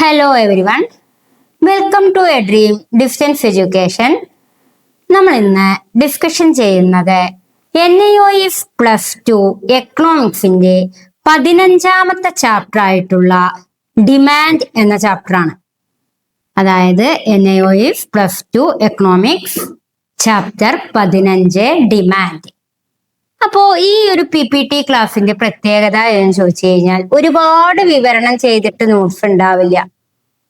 Hello everyone, welcome to a dream distance education. നമ്മൾ ഇന്ന് discussion ചെയ്യുന്നത് NIOS +2 എക്കണോമിക്സിന്റെ 15ാമത്തെ ചാപ്റ്റർ ആയിട്ടുള്ള ഡിമാൻഡ് എന്ന ചാപ്റ്ററാണ്. അതായത് NIOS +2 എക്കണോമിക്സ് ചാപ്റ്റർ 15 ഡിമാൻഡ്. അപ്പോ ഈ ഒരു PPT ക്ലാസ്സിന്റെ പ്രത്യേകത എന്ന് ചോദിച്ചു കഴിഞ്ഞാൽ ഒരുപാട് വിവരണം ചെയ്തിട്ട് നോട്ട്സ് ഉണ്ടാവില്ല.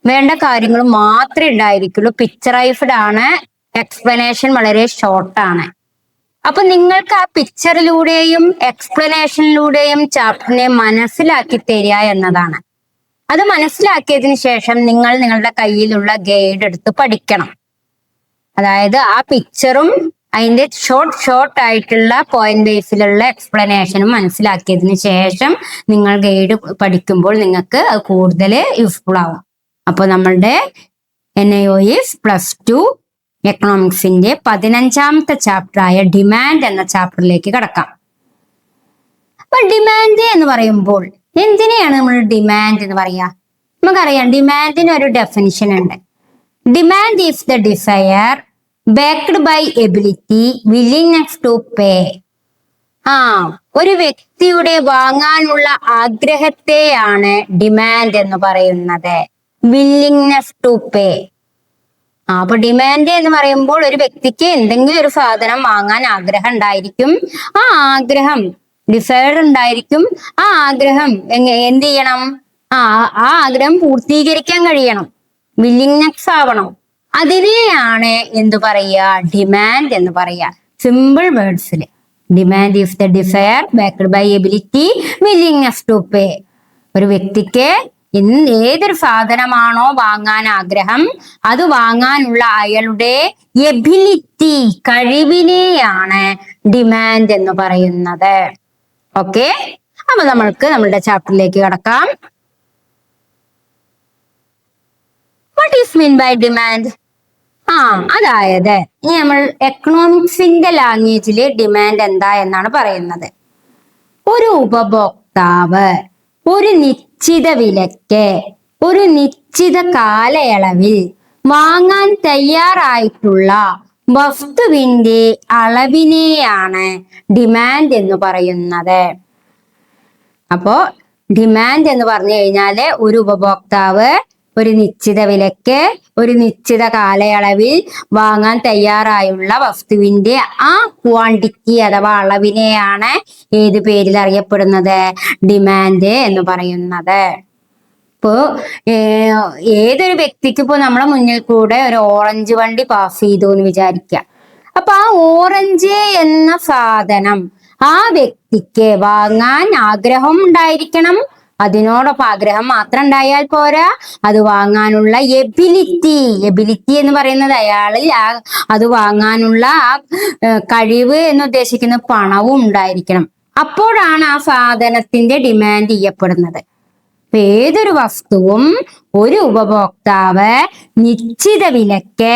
വേണ്ട കാര്യങ്ങൾ മാത്രമേ ഉണ്ടായിരിക്കുള്ളൂ. പിക്ചറൈസ്ഡ് ആണ്, എക്സ്പ്ലനേഷൻ വളരെ ഷോർട്ടാണ്. അപ്പൊ നിങ്ങൾക്ക് ആ പിക്ചറിലൂടെയും എക്സ്പ്ലനേഷനിലൂടെയും ചാപ്റ്ററിനെ മനസ്സിലാക്കി തരിക എന്നതാണ്. അത് മനസ്സിലാക്കിയതിന് ശേഷം നിങ്ങൾ നിങ്ങളുടെ കയ്യിലുള്ള ഗൈഡ് എടുത്ത് പഠിക്കണം. അതായത് ആ പിക്ചറും അതിന്റെ ഷോർട്ട് ആയിട്ടുള്ള പോയിന്റ് ബേസിലുള്ള എക്സ്പ്ലനേഷനും മനസ്സിലാക്കിയതിന് ശേഷം നിങ്ങൾ ഗൈഡ് പഠിക്കുമ്പോൾ നിങ്ങൾക്ക് അത് കൂടുതൽ യൂസ്ഫുൾ ആവും. അപ്പൊ നമ്മളുടെ NIOS +2 എക്കണോമിക്സിന്റെ 15ാമത്തെ ചാപ്റ്റർ ആയ ഡിമാൻഡ് എന്ന ചാപ്റ്ററിലേക്ക് കടക്കാം. അപ്പൊ ഡിമാൻഡ് എന്ന് പറയുമ്പോൾ എന്തിനെയാണ് നമ്മൾ ഡിമാൻഡ് എന്ന് പറയാ? നമുക്കറിയാം, ഡിമാൻഡിന് ഒരു ഡെഫിനിഷൻ ഉണ്ട്. Demand is the desire backed by ability, willingness to pay. ഒരു വ്യക്തിയുടെ വാങ്ങാനുള്ള ആഗ്രഹത്തെയാണ് ഡിമാൻഡ് എന്ന് പറയുന്നത്. Willingness to pay. അപ്പൊ ഡിമാൻഡ് എന്ന് പറയുമ്പോൾ ഒരു വ്യക്തിക്ക് എന്തെങ്കിലും ഒരു സാധനം വാങ്ങാൻ ആഗ്രഹം ഉണ്ടായിരിക്കും. ആ ആഗ്രഹം ഡിസയർ ഉണ്ടായിരിക്കും. ആ ആഗ്രഹം എന്ത് ചെയ്യണം? ആ ആഗ്രഹം പൂർത്തീകരിക്കാൻ കഴിയണം. വില്ലിങ്നെസ് ആവണം. അതിനെയാണ് എന്തു പറയുക? ഡിമാൻഡ് എന്ന് പറയുക. സിമ്പിൾ വേർഡ്സിൽ demand is the desire backed by ability, willingness to pay. ഒരു വ്യക്തിക്ക് ഏതൊരു സാധനമാണോ വാങ്ങാൻ ആഗ്രഹം, അത് വാങ്ങാനുള്ള അയാളുടെ എബിലിറ്റി, കഴിവിനെയാണ് ഡിമാൻഡ് എന്ന് പറയുന്നത്. ഓക്കെ, അപ്പൊ നമ്മൾക്ക് നമ്മുടെ ചാപ്റ്ററിലേക്ക് കടക്കാം. What is mean by demand? അതായത് നമ്മൾ എക്കണോമിക്സിന്റെ ലാംഗ്വേജില് ഡിമാൻഡ് എന്താ എന്നാണ് പറയുന്നത്. ഒരു ഉപഭോക്താവ് ഒരു നിശ്ചിത വിലയ്ക്ക് ഒരു നിശ്ചിത കാലയളവിൽ വാങ്ങാൻ തയ്യാറായിട്ടുള്ള വസ്തുവിന്റെ അളവിനെയാണ് ഡിമാൻഡ് എന്ന് പറയുന്നത്. അപ്പോ ഡിമാൻഡ് എന്ന് പറഞ്ഞു കഴിഞ്ഞാല് ഒരു ഉപഭോക്താവ് ഒരു നിശ്ചിത വിലയ്ക്ക് ഒരു നിശ്ചിത കാലയളവിൽ വാങ്ങാൻ തയ്യാറായുള്ള വസ്തുവിന്റെ ആ ക്വാണ്ടിറ്റി അഥവാ അളവിനെയാണ് ഏത് പേരിൽ അറിയപ്പെടുന്നത്? ഡിമാൻഡ് എന്ന് പറയുന്നത്. ഇപ്പോ ഏതൊരു വ്യക്തിക്ക് ഇപ്പോ നമ്മളെ മുന്നിൽ കൂടെ ഒരു ഓറഞ്ച് വണ്ടി പാസ് ചെയ്തു എന്ന് വിചാരിക്കുക. അപ്പൊ ആ ഓറഞ്ച് എന്ന സാധനം ആ വ്യക്തിക്ക് വാങ്ങാൻ ആഗ്രഹം ഉണ്ടായിരിക്കണം. അതിനോടൊപ്പം ആഗ്രഹം മാത്രം ഉണ്ടായാൽ പോരാ, അത് വാങ്ങാനുള്ള എബിലിറ്റി എന്ന് പറയുന്നത് അയാളിൽ അത് വാങ്ങാനുള്ള ആ കഴിവ് എന്ന് ഉദ്ദേശിക്കുന്ന പണവും ഉണ്ടായിരിക്കണം. അപ്പോഴാണ് ആ സാധനത്തിന്റെ ഡിമാൻഡ് ചെയ്യപ്പെടുന്നത്. ഏതൊരു വസ്തുവും ഒരു ഉപഭോക്താവ് നിശ്ചിത വിലയ്ക്ക്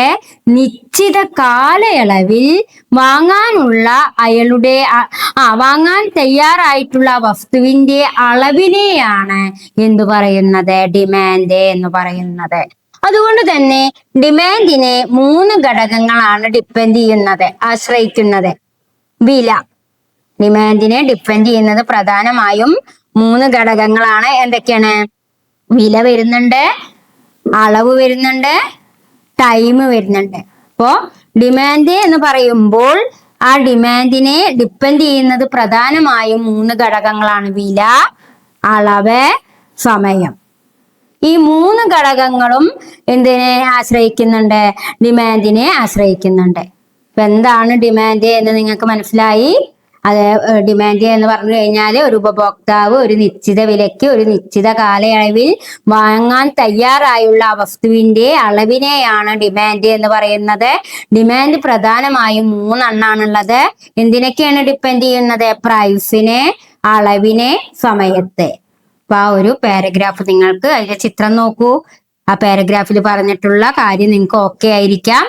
നിശ്ചിത കാലയളവിൽ വാങ്ങാനുള്ള അയാളുടെ വാങ്ങാൻ തയ്യാറായിട്ടുള്ള വസ്തുവിന്റെ അളവിനെയാണ് എന്തു പറയുന്നത്? ഡിമാൻഡ് എന്ന് പറയുന്നത്. അതുകൊണ്ട് തന്നെ ഡിമാൻഡിനെ 3 ഘടകങ്ങളാണ് ഡിപ്പെൻഡ് ചെയ്യുന്നത്, ആശ്രയിക്കുന്നത്. വില. ഡിമാൻഡിനെ ഡിപ്പെൻഡ് ചെയ്യുന്നത് പ്രധാനമായും 3 ഘടകങ്ങളാണ്. എന്തൊക്കെയാണ്? വില വരുന്നുണ്ട്, അളവ് വരുന്നുണ്ട്, ടൈം വരുന്നുണ്ട്. അപ്പോ ഡിമാൻഡ് എന്ന് പറയുമ്പോൾ ആ ഡിമാൻഡിനെ ഡിപ്പെൻഡ് ചെയ്യുന്നത് പ്രധാനമായും 3 ഘടകങ്ങളാണ്. വില, അളവ്, സമയം. ഈ 3 ഘടകങ്ങളും എന്തിനെ ആശ്രയിക്കുന്നുണ്ട്? ഡിമാൻഡിനെ ആശ്രയിക്കുന്നുണ്ട്. ഇപ്പൊ എന്താണ് ഡിമാൻഡ് എന്ന് നിങ്ങൾക്ക് മനസ്സിലായി. അത് ഡിമാൻഡ് എന്ന് പറഞ്ഞു കഴിഞ്ഞാൽ ഒരു ഉപഭോക്താവ് ഒരു നിശ്ചിത വിലയ്ക്ക് ഒരു നിശ്ചിത കാലയളവിൽ വാങ്ങാൻ തയ്യാറായുള്ള വസ്തുവിന്റെ അളവിനെയാണ് ഡിമാൻഡ് എന്ന് പറയുന്നത്. ഡിമാൻഡ് പ്രധാനമായും 3 എണ്ണാണുള്ളത്. എന്തിനൊക്കെയാണ് ഡിപ്പെൻഡ് ചെയ്യുന്നത്? പ്രൈസിനെ, അളവിനെ, സമയത്തെ. അപ്പൊ ആ ഒരു പാരഗ്രാഫ് നിങ്ങൾക്ക് അതിന്റെ ചിത്രം നോക്കൂ. ആ പാരഗ്രാഫിൽ പറഞ്ഞിട്ടുള്ള കാര്യം നിങ്ങൾക്ക് ഓക്കെ ആയിരിക്കാം.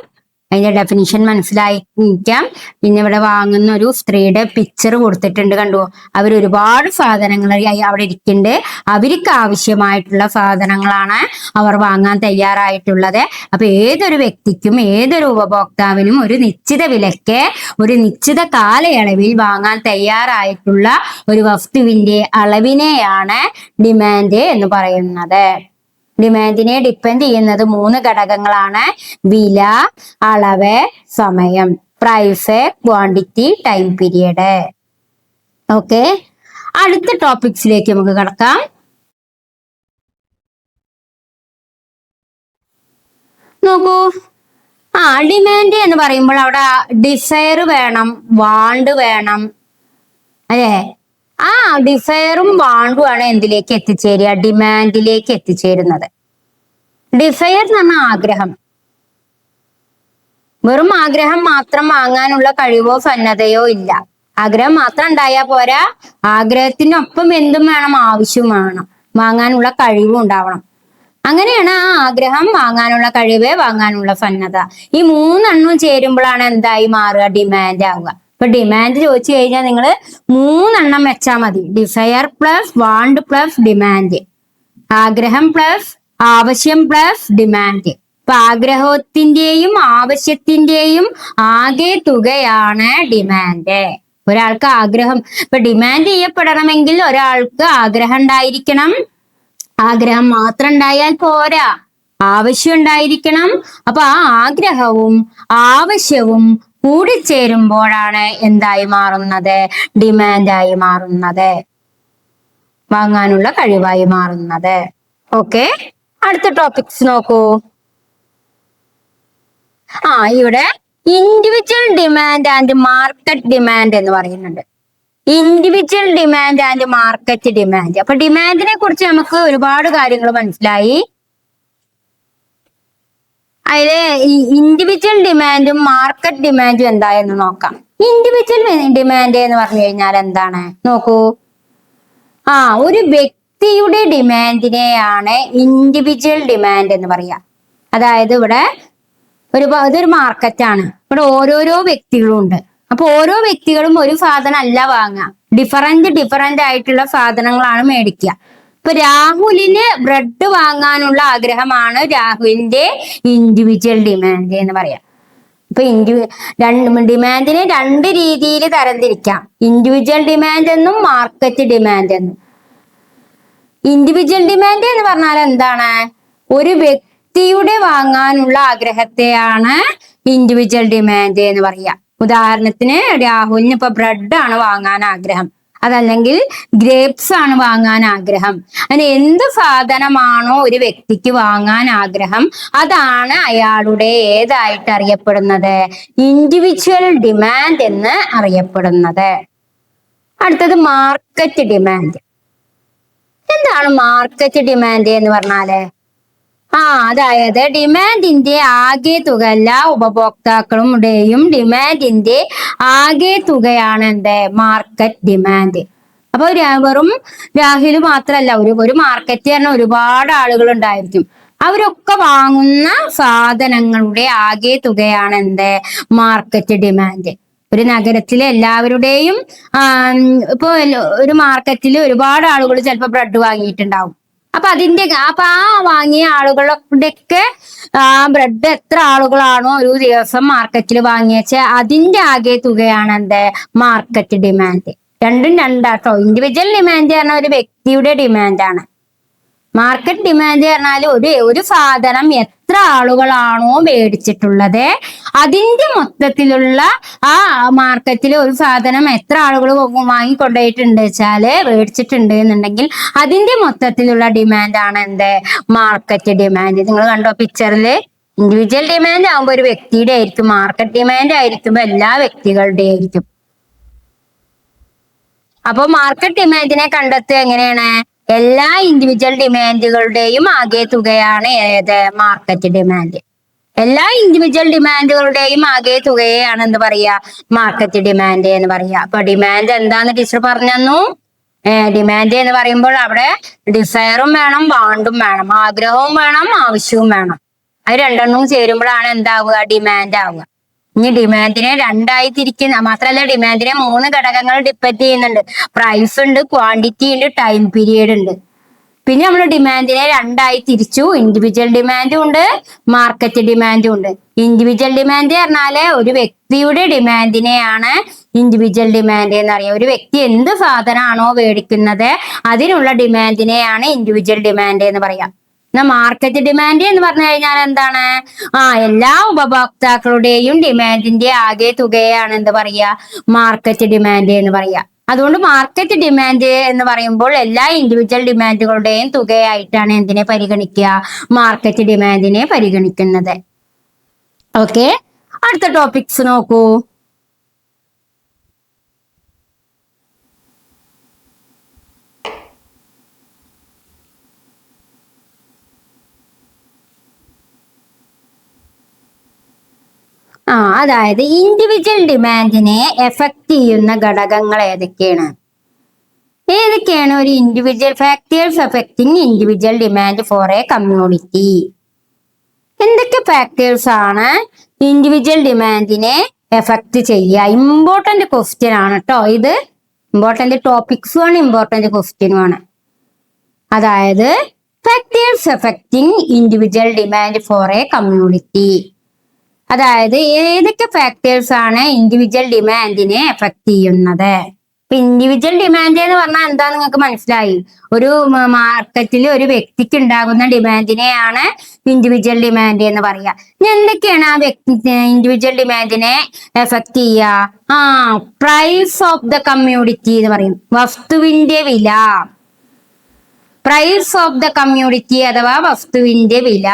അതിന്റെ ഡെഫിനിഷൻ മനസ്സിലായിരിക്കാം. പിന്നെ ഇവിടെ വാങ്ങുന്ന ഒരു സ്ത്രീയുടെ പിക്ചർ കൊടുത്തിട്ടുണ്ട്, കണ്ടു. അവർ ഒരുപാട് സാധനങ്ങൾ അവിടെ ഇരിക്കുന്നുണ്ട്. അവർക്ക് ആവശ്യമായിട്ടുള്ള സാധനങ്ങളാണ് അവർ വാങ്ങാൻ തയ്യാറായിട്ടുള്ളത്. അപ്പൊ ഏതൊരു വ്യക്തിക്കും ഏതൊരു ഉപഭോക്താവിനും ഒരു നിശ്ചിത വിലയ്ക്ക് ഒരു നിശ്ചിത കാലയളവിൽ വാങ്ങാൻ തയ്യാറായിട്ടുള്ള ഒരു വസ്തുവിന്റെ അളവിനെയാണ് ഡിമാൻഡ് എന്ന് പറയുന്നത്. ഡിമാൻഡിനെ ഡിപ്പെൻഡ് ചെയ്യുന്നത് 3 ഘടകങ്ങളാണ്: വില, അളവ്, സമയം. Price, quantity, time period. Okay, അടുത്ത ടോപ്പിക്സിലേക്ക് നമുക്ക് കടക്കാം. നോക്കൂ, ഡിമാൻഡ് എന്ന് പറയുമ്പോൾ അവിടെ ഡിസയർ വേണം, വാണ്ട് വേണം, അല്ലേ? ഡിസയറും വാണ്ടും ആണ് എന്തിലേക്ക് എത്തിച്ചേരുക? ഡിമാൻഡിലേക്ക് എത്തിച്ചേരുന്നത്. ഡിസയർ എന്ന് പറഞ്ഞാൽ ആഗ്രഹം. വെറും ആഗ്രഹം മാത്രം വാങ്ങാനുള്ള കഴിവോ സന്നദ്ധയോ ഇല്ല. ആഗ്രഹം മാത്രം ഉണ്ടായാൽ പോരാ, ആഗ്രഹത്തിനൊപ്പം എന്തും വേണം, ആവശ്യം വേണം, വാങ്ങാനുള്ള കഴിവും ഉണ്ടാവണം. അങ്ങനെയാണ് ആ ആഗ്രഹം, വാങ്ങാനുള്ള കഴിവ്, വാങ്ങാനുള്ള സന്നദ്ധ, ഈ 3 എണ്ണവും ചേരുമ്പോഴാണ് എന്തായി മാറുക? ഡിമാൻഡ് ആവുക. ഇപ്പൊ ഡിമാൻഡ് ചോദിച്ചു കഴിഞ്ഞാൽ നിങ്ങൾ 3 എണ്ണം വെച്ചാൽ മതി: desire plus want plus demand. ആഗ്രഹം പ്ലസ് ആവശ്യം പ്ലസ് ഡിമാൻഡ്. ഇപ്പൊ ആഗ്രഹത്തിന്റെയും ആവശ്യത്തിന്റെയും ആകെ തുകയാണ് ഡിമാൻഡ്. ഒരാൾക്ക് ആഗ്രഹം, ഇപ്പൊ ഡിമാൻഡ് ചെയ്യപ്പെടണമെങ്കിൽ ഒരാൾക്ക് ആഗ്രഹം ഉണ്ടായിരിക്കണം. ആഗ്രഹം മാത്രം ഉണ്ടായാൽ പോരാ, ആവശ്യം ഉണ്ടായിരിക്കണം. അപ്പൊ ആ ആഗ്രഹവും ആവശ്യവും കൂടിച്ചേരുമ്പോഴാണ് എന്തായി മാറുന്നത്? ഡിമാൻഡായി മാറുന്നത്, വാങ്ങാനുള്ള കഴിവായി മാറുന്നത്. ഓക്കെ, അടുത്ത ടോപ്പിക്സ് നോക്കൂ. ഇവിടെ individual demand and market demand എന്ന് പറയുന്നുണ്ട്. Individual demand and market demand. അപ്പൊ ഡിമാൻഡിനെ കുറിച്ച് നമുക്ക് ഒരുപാട് കാര്യങ്ങൾ മനസ്സിലായി. അതില് ഈ ഇൻഡിവിജ്വൽ ഡിമാൻഡും മാർക്കറ്റ് ഡിമാൻഡും എന്തായെന്ന് നോക്കാം. ഇൻഡിവിജ്വൽ ഡിമാൻഡ് എന്ന് പറഞ്ഞു കഴിഞ്ഞാൽ എന്താണ്? നോക്കൂ, ഒരു വ്യക്തിയുടെ ഡിമാൻഡിനെയാണ് ഇൻഡിവിജ്വൽ ഡിമാൻഡ് എന്ന് പറയാ. അതായത് ഇവിടെ ഇതൊരു മാർക്കറ്റാണ്. ഇവിടെ ഓരോരോ വ്യക്തികളും ഉണ്ട്. അപ്പൊ ഓരോ വ്യക്തികളും ഒരു സാധനം അല്ല വാങ്ങുക, ഡിഫറന്റ് ആയിട്ടുള്ള സാധനങ്ങളാണ് മേടിക്കുക. ഇപ്പൊ രാഹുലിന് ബ്രെഡ് വാങ്ങാനുള്ള ആഗ്രഹമാണ് രാഹുലിന്റെ ഇൻഡിവിജ്വൽ ഡിമാൻഡ് എന്ന് പറയാം. ഇപ്പൊ ഡിമാൻഡിനെ 2 രീതിയിൽ തരംതിരിക്കാം: ഇൻഡിവിജ്വൽ ഡിമാൻഡ് എന്നും മാർക്കറ്റ് ഡിമാൻഡ് എന്നും. ഇൻഡിവിജ്വൽ ഡിമാൻഡ് എന്ന് പറഞ്ഞാൽ എന്താണ്? ഒരു വ്യക്തിയുടെ വാങ്ങാനുള്ള ആഗ്രഹത്തെയാണ് ഇൻഡിവിജ്വൽ ഡിമാൻഡ് എന്ന് പറയാ. ഉദാഹരണത്തിന് രാഹുലിന് ഇപ്പൊ ബ്രെഡ് ആണ് വാങ്ങാൻ ആഗ്രഹം, അതല്ലെങ്കിൽ ഗ്രേപ്സ് ആണ് വാങ്ങാൻ ആഗ്രഹം. അങ്ങനെ എന്ത് സാധനമാണോ ഒരു വ്യക്തിക്ക് വാങ്ങാൻ ആഗ്രഹം, അതാണ് അയാളുടെ ഏതായിട്ട് അറിയപ്പെടുന്നത്? ഇൻഡിവിജ്വൽ ഡിമാൻഡ് എന്ന് അറിയപ്പെടുന്നത്. അടുത്തത് മാർക്കറ്റ് ഡിമാൻഡ്. എന്താണ് മാർക്കറ്റ് ഡിമാൻഡ് എന്ന് പറഞ്ഞാല്? അതായത് ഡിമാൻഡിന്റെ ആകെ തുക, എല്ലാ ഉപഭോക്താക്കളുടെയും ഡിമാൻഡിന്റെ ആകെ തുകയാണ് എന്ത്? Market demand. അപ്പൊ വെറും രാഹുൽ മാത്രല്ല, ഒരു മാർക്കറ്റ് പറഞ്ഞാൽ ഒരുപാട് ആളുകൾ ഉണ്ടായിരിക്കും. അവരൊക്കെ വാങ്ങുന്ന സാധനങ്ങളുടെ ആകെ തുകയാണ് എന്ത്? Market demand. ഒരു നഗരത്തിലെ എല്ലാവരുടെയും ഇപ്പൊ ഒരു മാർക്കറ്റിൽ ഒരുപാട് ആളുകൾ ചിലപ്പോൾ ബ്രെഡ് വാങ്ങിയിട്ടുണ്ടാവും. അപ്പൊ വാങ്ങിയ ആളുകളുടെയൊക്കെ ബ്രെഡ് എത്ര ആളുകളാണോ ഒരു ദിവസം മാർക്കറ്റിൽ വാങ്ങിയച്ച അതിന്റെ ആകെ തുകയാണ് എന്ത്? Market demand. രണ്ടും രണ്ടാട്ടോ. ഇൻഡിവിജ്വൽ ഡിമാൻഡ് പറഞ്ഞാൽ ഒരു വ്യക്തിയുടെ ഡിമാൻഡാണ്. മാർക്കറ്റ് ഡിമാൻഡ് പറഞ്ഞാൽ ഒരു സാധനം എത്ര ആളുകളാണോ മേടിച്ചിട്ടുള്ളത് അതിന്റെ മൊത്തത്തിലുള്ള ആ മാർക്കറ്റിൽ ഒരു സാധനം എത്ര ആളുകൾ വാങ്ങിക്കൊണ്ടുപോയിട്ടുണ്ട് വെച്ചാല് മേടിച്ചിട്ടുണ്ട് എന്നുണ്ടെങ്കിൽ അതിന്റെ മൊത്തത്തിലുള്ള ഡിമാൻഡാണ് എന്ത്? Market demand. നിങ്ങൾ കണ്ടോ പിക്ചറില്? ഇൻഡിവിജ്വൽ ഡിമാൻഡ് ആകുമ്പോൾ ഒരു വ്യക്തിയുടെ ആയിരിക്കും, മാർക്കറ്റ് ഡിമാൻഡ് ആയിരിക്കുമ്പോൾ എല്ലാ വ്യക്തികളുടെ ആയിരിക്കും. അപ്പൊ മാർക്കറ്റ് ഡിമാൻഡിനെ കണ്ടെത്തുക എങ്ങനെയാണ്? എല്ലാ ഇൻഡിവിജ്വൽ ഡിമാൻഡുകളുടെയും ആകെ തുകയാണ് ഏത്? Market demand. എല്ലാ ഇൻഡിവിജ്വൽ ഡിമാൻഡുകളുടെയും ആകെ തുകയാണ് എന്ത് പറയാ? മാർക്കറ്റ് ഡിമാൻഡ് എന്ന് പറയാ. അപ്പൊ ഡിമാൻഡ് എന്താന്ന് ടീച്ചർ പറഞ്ഞു തന്നു. ഡിമാൻഡ് എന്ന് പറയുമ്പോൾ അവിടെ ഡിസയറും വേണം, വാണ്ടും വേണം, ആഗ്രഹവും വേണം, ആവശ്യവും വേണം. അത് രണ്ടെണ്ണവും ചേരുമ്പോഴാണ് എന്താവുക, ഡിമാൻഡ് ആവുക. ഇനി ഡിമാൻഡിനെ രണ്ടായി തിരിക്കുന്ന, മാത്രമല്ല ഡിമാൻഡിനെ 3 ഘടകങ്ങൾ ഡിപ്പെൻഡ് ചെയ്യുന്നുണ്ട്. പ്രൈസ് ഉണ്ട്, ക്വാണ്ടിറ്റി ഉണ്ട്, ടൈം പീരിയഡ് ഉണ്ട്. പിന്നെ നമ്മൾ ഡിമാൻഡിനെ രണ്ടായി തിരിച്ചു. ഇൻഡിവിജ്വൽ ഡിമാൻഡും ഉണ്ട്, മാർക്കറ്റ് ഡിമാൻഡും ഉണ്ട്. ഇൻഡിവിജ്വൽ ഡിമാൻഡ് പറഞ്ഞാല് ഒരു വ്യക്തിയുടെ ഡിമാൻഡിനെയാണ് ഇൻഡിവിജ്വൽ ഡിമാൻഡ് എന്ന് പറയുക. ഒരു വ്യക്തി എന്ത് സാധനമാണോ മേടിക്കുന്നത് അതിനുള്ള ഡിമാൻഡിനെയാണ് ഇൻഡിവിജ്വൽ ഡിമാൻഡ് എന്ന് പറയാം. എന്നാ മാർക്കറ്റ് ഡിമാൻഡ് എന്ന് പറഞ്ഞു കഴിഞ്ഞാൽ എന്താണ്? എല്ലാ ഉപഭോക്താക്കളുടെയും ഡിമാൻഡിന്റെ ആകെ തുകയാണ് എന്ത് പറയാ, മാർക്കറ്റ് ഡിമാൻഡ് എന്ന് പറയാ. അതുകൊണ്ട് മാർക്കറ്റ് ഡിമാൻഡ് എന്ന് പറയുമ്പോൾ എല്ലാ ഇൻഡിവിജ്വൽ ഡിമാൻഡുകളുടെയും തുകയായിട്ടാണ് എന്തിനെ പരിഗണിക്കുക, മാർക്കറ്റ് ഡിമാൻഡിനെ പരിഗണിക്കുന്നത്. ഓക്കെ, അടുത്ത ടോപ്പിക്സ് നോക്കൂ. അതായത് ഇൻഡിവിജ്വൽ ഡിമാൻഡിനെ എഫക്ട് ചെയ്യുന്ന ഘടകങ്ങൾ ഏതൊക്കെയാണ്? ഒരു individual factors affecting individual demand for A community. എന്തൊക്കെ ഫാക്ടേഴ്സ് ആണ് ഇൻഡിവിജ്വൽ ഡിമാൻഡിനെ എഫക്ട് ചെയ്യുക? ഇമ്പോർട്ടന്റ് ക്വസ്റ്റ്യൻ ആണ് കേട്ടോ ഇത്. ഇമ്പോർട്ടന്റ് ടോപ്പിക്സും ആണ്, ഇമ്പോർട്ടന്റ് ക്വസ്റ്റ്യനും ആണ്. അതായത് factors affecting individual demand for A community. അതായത് ഏതൊക്കെ ഫാക്ടേഴ്സ് ആണ് ഇൻഡിവിജ്വൽ ഡിമാൻഡിനെ എഫക്ട് ചെയ്യുന്നത്? ഇപ്പൊ ഇൻഡിവിജ്വൽ ഡിമാൻഡ് എന്ന് പറഞ്ഞാൽ എന്താ നിങ്ങൾക്ക് മനസ്സിലായി? ഒരു മാർക്കറ്റിൽ ഒരു വ്യക്തിക്ക് ഉണ്ടാകുന്ന ഡിമാൻഡിനെയാണ് ഇൻഡിവിജ്വൽ ഡിമാൻഡ് എന്ന് പറയുക. എന്തൊക്കെയാണ് ആ വ്യക്തി ഇൻഡിവിജ്വൽ ഡിമാൻഡിനെ എഫക്ട് ചെയ്യുക? പ്രൈസ് ഓഫ് ദ കമ്മ്യൂണിറ്റി എന്ന് പറയും, വസ്തുവിന്റെ വില. പ്രൈസ് ഓഫ് ദ കമ്മ്യൂണിറ്റി അഥവാ വസ്തുവിന്റെ വില.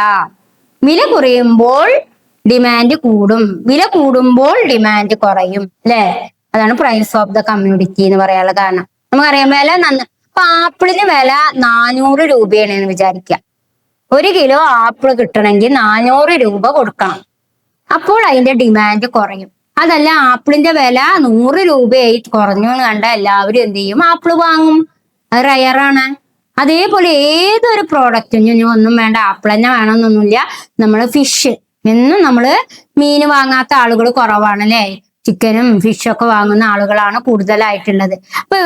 വില കുറയുമ്പോൾ ഡിമാൻഡ് കൂടും, വില കൂടുമ്പോൾ ഡിമാൻഡ് കുറയും, അല്ലെ? അതാണ് പ്രൈസ് ഓഫ് ദ കമ്മ്യൂണിറ്റി എന്ന് പറയാനുള്ള കാരണം. നമുക്കറിയാം വില ഇപ്പൊ ആപ്പിളിന് വില 400 രൂപയാണ് എന്ന് വിചാരിക്കുക. 1 കിലോ ആപ്പിൾ കിട്ടണമെങ്കിൽ 400 രൂപ കൊടുക്കണം. അപ്പോൾ അതിന്റെ ഡിമാൻഡ് കുറയും. അതല്ല ആപ്പിളിന്റെ വില 100 രൂപയായി കുറഞ്ഞു എന്ന് കണ്ട എല്ലാവരും എന്ത് ചെയ്യും? ആപ്പിൾ വാങ്ങും. അത് റയറാണ്. അതേപോലെ ഏതൊരു പ്രോഡക്റ്റും ഒന്നും വേണ്ട, ആപ്പിൾ തന്നെ വേണമെന്നൊന്നുമില്ല. ഫിഷ് എന്നും മീൻ വാങ്ങാത്ത ആളുകൾ കുറവാണ്, അല്ലെ? ചിക്കനും ഫിഷും ഒക്കെ വാങ്ങുന്ന ആളുകളാണ് കൂടുതലായിട്ടുള്ളത്. അപ്പൊ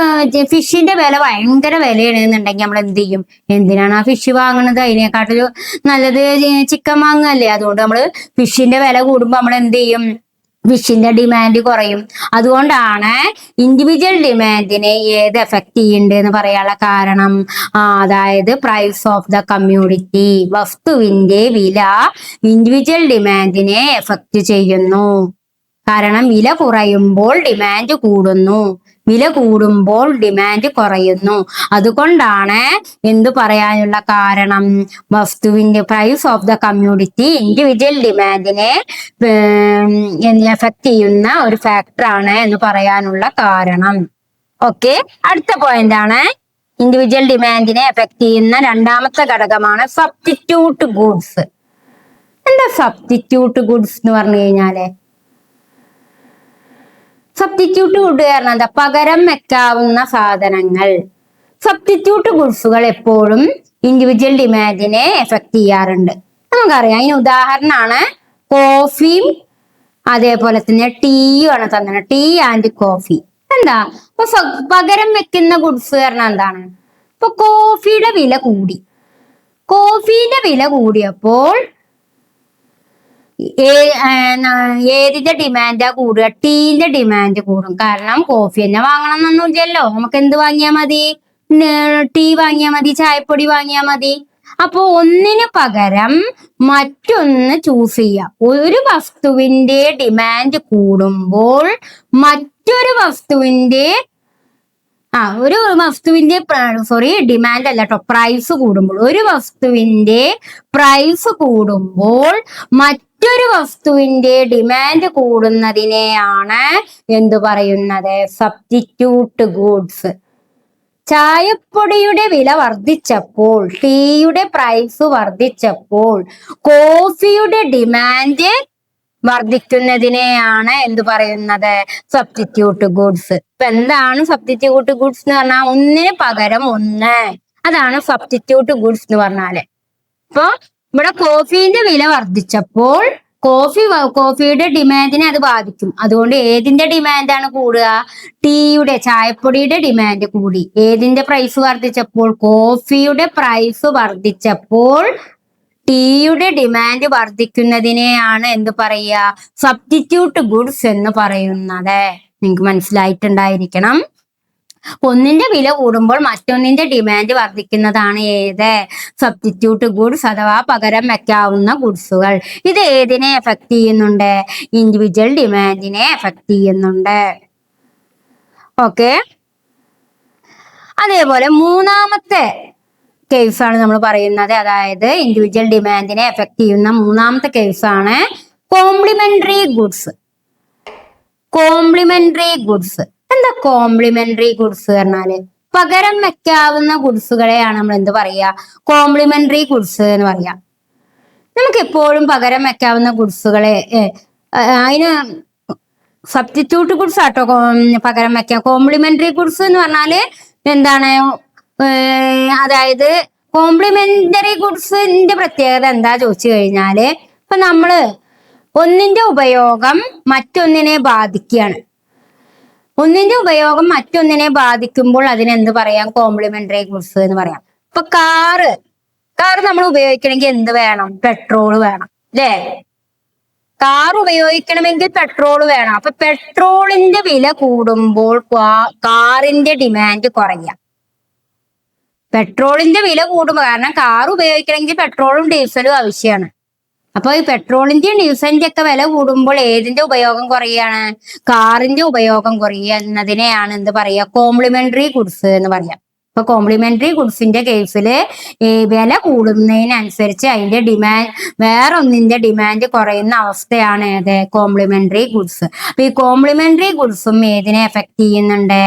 ഫിഷിന്റെ വില ഭയങ്കര വിലയാണെന്നുണ്ടെങ്കിൽ നമ്മൾ എന്ത് ചെയ്യും? എന്തിനാണ് ആ ഫിഷ് വാങ്ങുന്നത്? അതിനെക്കാട്ടിലും നല്ലത് ചിക്കൻ വാങ്ങുകയല്ലേ. അതുകൊണ്ട് ഫിഷിന്റെ വില കൂടുമ്പോ നമ്മൾ എന്ത് ചെയ്യും? ഫിഷിന്റെ ഡിമാൻഡ് കുറയും. അതുകൊണ്ടാണ് ഇൻഡിവിജ്വൽ ഡിമാൻഡിനെ ഏത് എഫക്ട് ചെയ്യുന്നുണ്ട് എന്ന് പറയാനുള്ള കാരണം. അതായത് പ്രൈസ് ഓഫ് ദ കമ്മ്യൂണിറ്റി, വസ്തുവിന്റെ വില ഇൻഡിവിജ്വൽ ഡിമാൻഡിനെ എഫക്ട് ചെയ്യുന്നു. കാരണം വില കുറയുമ്പോൾ ഡിമാൻഡ് കൂടുന്നു, വില കൂടുമ്പോൾ ഡിമാൻഡ് കുറയുന്നു. അതുകൊണ്ടാണ് എന്ത് പറയാനുള്ള കാരണം? വസ്തുവിന്റെ price of the community individual ഡിമാൻഡിനെ എഫക്ട് ചെയ്യുന്ന ഒരു ഫാക്ടറാണ് എന്ന് പറയാനുള്ള കാരണം. ഓക്കെ, അടുത്ത പോയിന്റ് ആണ് ഇൻഡിവിജ്വൽ ഡിമാൻഡിനെ എഫക്ട് ചെയ്യുന്ന രണ്ടാമത്തെ ഘടകമാണ് സബ്സ്റ്റിറ്റ്യൂട്ട് ഗുഡ്സ്. എന്താ സബ്സ്റ്റിറ്റ്യൂട്ട് ഗുഡ്സ് എന്ന് പറഞ്ഞു കഴിഞ്ഞാല്? സബ്സ്റ്റിറ്റ്യൂട്ട് ഗുഡ് കാരണം എന്താ? പകരം വെക്കാവുന്ന സാധനങ്ങൾ. സബ്സ്റ്റിറ്റ്യൂട്ട് ഗുഡ്സുകൾ എപ്പോഴും ഇൻഡിവിജ്വൽ ഡിമാൻഡിനെ എഫക്ട് ചെയ്യാറുണ്ട്. നമുക്കറിയാം, അതിന് ഉദാഹരണമാണ് കോഫിയും അതേപോലെ തന്നെ ടീയും ആണ് തന്നെ. ടീ ആൻഡ് കോഫി എന്താ? ഇപ്പൊ പകരം വെക്കുന്ന ഗുഡ്സ് കാരണം എന്താണ്? ഇപ്പൊ കോഫിയുടെ വില കൂടി. കോഫിയുടെ വില കൂടിയപ്പോൾ ഏതിന്റെ ഡിമാൻഡാ കൂടുക? ടീന്റെ ഡിമാൻഡ് കൂടും. കാരണം കോഫി തന്നെ വാങ്ങണം എന്നൊന്നുമില്ലല്ലോ. നമുക്ക് എന്ത് വാങ്ങിയാൽ മതി? ടീ വാങ്ങിയാൽ മതി, ചായപ്പൊടി വാങ്ങിയാൽ മതി. അപ്പൊ ഒന്നിന് പകരം മറ്റൊന്ന് ചൂസ് ചെയ്യാം. ഒരു വസ്തുവിന്റെ ഡിമാൻഡ് കൂടുമ്പോൾ മറ്റൊരു വസ്തുവിന്റെ ഡിമാൻഡ് അല്ല കേട്ടോ, പ്രൈസ് കൂടുമ്പോൾ. ഒരു വസ്തുവിന്റെ പ്രൈസ് കൂടുമ്പോൾ മറ്റൊരു വസ്തുവിന്റെ ഡിമാൻഡ് കൂടുന്നതിനെയാണ് എന്തു പറയുന്നത്? Substitute goods. ചായപ്പൊടിയുടെ വില വർദ്ധിച്ചപ്പോൾ, ടീയുടെ പ്രൈസ് വർദ്ധിച്ചപ്പോൾ കോഫിയുടെ ഡിമാൻഡ് വർദ്ധിക്കുന്നതിനെയാണ് എന്ത് പറയുന്നത്? Substitute goods. ഇപ്പൊ എന്താണ് സബ്സ്റ്റിറ്റ്യൂട്ട് ഗുഡ്സ് എന്ന് പറഞ്ഞാൽ? ഒന്നിന് പകരം ഒന്ന്. അതാണ് സബ്സ്റ്റിറ്റ്യൂട്ട് ഗുഡ്സ് എന്ന് പറഞ്ഞാല്. ഇപ്പൊ ഇവിടെ കോഫീന്റെ വില വർദ്ധിച്ചപ്പോൾ കോഫിയുടെ ഡിമാൻഡിനെ അത് ബാധിക്കും. അതുകൊണ്ട് ഏതിന്റെ ഡിമാൻഡാണ് കൂടുക? ടീയുടെ, ചായപ്പൊടിയുടെ ഡിമാൻഡ് കൂടി. ഏതിന്റെ പ്രൈസ് വർദ്ധിച്ചപ്പോൾ? കോഫിയുടെ പ്രൈസ് വർദ്ധിച്ചപ്പോൾ ടീയുടെ ഡിമാൻഡ് വർദ്ധിക്കുന്നതിനെയാണ് എന്ത് പറയുക? സബ്സ്റ്റിറ്റ്യൂട്ട് ഗുഡ്സ് എന്ന് പറയുന്നത്. നിങ്ങൾക്ക് മനസ്സിലായിട്ടുണ്ടായിരിക്കണം. ഒന്നിന്റെ വില കൂടുമ്പോൾ മറ്റൊന്നിന്റെ ഡിമാൻഡ് വർദ്ധിക്കുന്നതാണ് ഏത്? സബ്സ്റ്റിറ്റ്യൂട്ട് ഗുഡ്സ് അഥവാ പകരം വെക്കാവുന്ന ഗുഡ്സുകൾ. ഇത് ഏതിനെ എഫക്ട് ചെയ്യുന്നുണ്ട്? ഇൻഡിവിജ്വൽ ഡിമാൻഡിനെ എഫക്ട് ചെയ്യുന്നുണ്ട്. ഓക്കെ. അതേപോലെ മൂന്നാമത്തെ കേസാണ് നമ്മൾ പറയുന്നത്. അതായത് ഇൻഡിവിജ്വൽ ഡിമാൻഡിനെ എഫക്ട് ചെയ്യുന്ന മൂന്നാമത്തെ കേസാണ് കോംപ്ലിമെന്ററി ഗുഡ്സ്. കോംപ്ലിമെന്ററി ഗുഡ്സ് എന്താ കോംപ്ലിമെന്ററി ഗുഡ്സ് പറഞ്ഞാല്? പകരം വെക്കാവുന്ന ഗുഡ്സുകളെയാണ് നമ്മൾ എന്ത് പറയാ? കോംപ്ലിമെന്ററി ഗുഡ്സ് എന്ന് പറയാം. നമുക്ക് എപ്പോഴും പകരം വെക്കാവുന്ന ഗുഡ്സുകളെ അതിന് സബ്സ്റ്റിറ്റ്യൂട്ട് ഗുഡ്സ് ആട്ടോ പകരം വെക്കാം. കോംപ്ലിമെന്ററി ഗുഡ്സ് എന്ന് പറഞ്ഞാല് എന്താണ്? അതായത് കോംപ്ലിമെന്ററി ഗുഡ്സിന്റെ പ്രത്യേകത എന്താ ചോദിച്ചു കഴിഞ്ഞാല്, ഇപ്പൊ നമ്മള് ഒന്നിന്റെ ഉപയോഗം മറ്റൊന്നിനെ ബാധിക്കുകയാണ്. ഒന്നിന്റെ ഉപയോഗം മറ്റൊന്നിനെ ബാധിക്കുമ്പോൾ അതിനെന്ത് പറയാം? കോംപ്ലിമെന്ററി ഗുഡ്സ് എന്ന് പറയാം. ഇപ്പൊ കാറ് നമ്മൾ ഉപയോഗിക്കണമെങ്കിൽ എന്ത് വേണം? പെട്രോൾ വേണം, അല്ലേ? കാർ ഉപയോഗിക്കണമെങ്കിൽ പെട്രോൾ വേണം. അപ്പൊ പെട്രോളിന്റെ വില കൂടുമ്പോൾ കാറിന്റെ ഡിമാൻഡ് കുറയാം. പെട്രോളിന്റെ വില കൂടുമ്പോൾ, കാരണം കാർ ഉപയോഗിക്കണമെങ്കിൽ പെട്രോളും ഡീസലും ആവശ്യമാണ്. അപ്പൊ ഈ പെട്രോളിന്റെയും ഡീസലിന്റെ ഒക്കെ വില കൂടുമ്പോൾ ഏതിന്റെ ഉപയോഗം കുറയാണ്? കാറിന്റെ ഉപയോഗം കുറയുക എന്നതിനെയാണ് എന്ത് പറയാ? കോംപ്ലിമെന്ററി ഗുഡ്സ് എന്ന് പറയാം. ഇപ്പൊ കോംപ്ലിമെന്ററി ഗുഡ്സിന്റെ കേസില് വില കൂടുന്നതിനനുസരിച്ച് അതിന്റെ ഡിമാൻഡ്, വേറൊന്നിന്റെ ഡിമാൻഡ് കുറയുന്ന അവസ്ഥയാണ് ഏത്? Complementary goods. അപ്പൊ ഈ കോംപ്ലിമെന്ററി ഗുഡ്സും ഏതിനെ എഫക്ട് ചെയ്യുന്നുണ്ട്?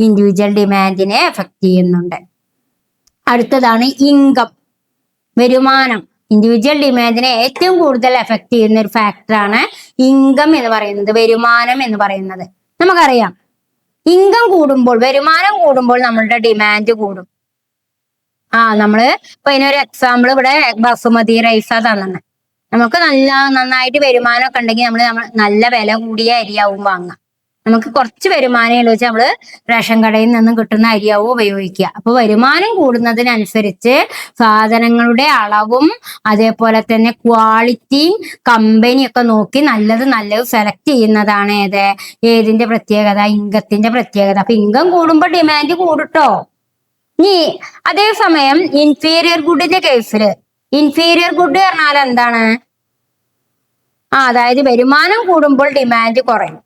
ഇൻഡിവിജ്വൽ ഡിമാൻഡിനെ എഫക്ട് ചെയ്യുന്നുണ്ട്. അടുത്തതാണ് ഇൻകം, വരുമാനം. ഇൻഡിവിജ്വൽ ഡിമാൻഡിനെ ഏറ്റവും കൂടുതൽ എഫക്ട് ചെയ്യുന്ന ഒരു ഫാക്ടറാണ് ഇൻകം എന്ന് പറയുന്നത്, വരുമാനം എന്ന് പറയുന്നത്. നമുക്കറിയാം, ഇൻകം കൂടുമ്പോൾ, വരുമാനം കൂടുമ്പോൾ നമ്മളുടെ ഡിമാൻഡ് കൂടും. നമ്മള് ഇപ്പൊ ഇതിനൊരു എക്സാമ്പിൾ ഇവിടെ ബസുമതി റൈസാ തന്നെ. നമുക്ക് നന്നായിട്ട് വരുമാനമൊക്കെ ഉണ്ടെങ്കിൽ നമ്മൾ നല്ല വില കൂടിയ അരിയാവും വാങ്ങാം. നമുക്ക് കുറച്ച് വരുമാനം വെച്ചാൽ നമ്മള് റേഷൻ കടയിൽ നിന്നും കിട്ടുന്ന അരിയാവും ഉപയോഗിക്കുക. അപ്പൊ വരുമാനം കൂടുന്നതിനനുസരിച്ച് സാധനങ്ങളുടെ അളവും അതേപോലെ തന്നെ ക്വാളിറ്റിയും കമ്പനിയൊക്കെ നോക്കി നല്ലത് സെലക്ട് ചെയ്യുന്നതാണ് ഏതിന്റെ പ്രത്യേകത? ഇൻകത്തിന്റെ പ്രത്യേകത. അപ്പൊ ഇൻകം കൂടുമ്പോൾ ഡിമാൻഡ് കൂടുട്ടോ. ഇനി അതേസമയം ഇൻഫീരിയർ ഗുഡിന്റെ കേസില്, ഇൻഫീരിയർ ഗുഡ് പറഞ്ഞാൽ എന്താണ്? അതായത് വരുമാനം കൂടുമ്പോൾ ഡിമാൻഡ് കുറയും.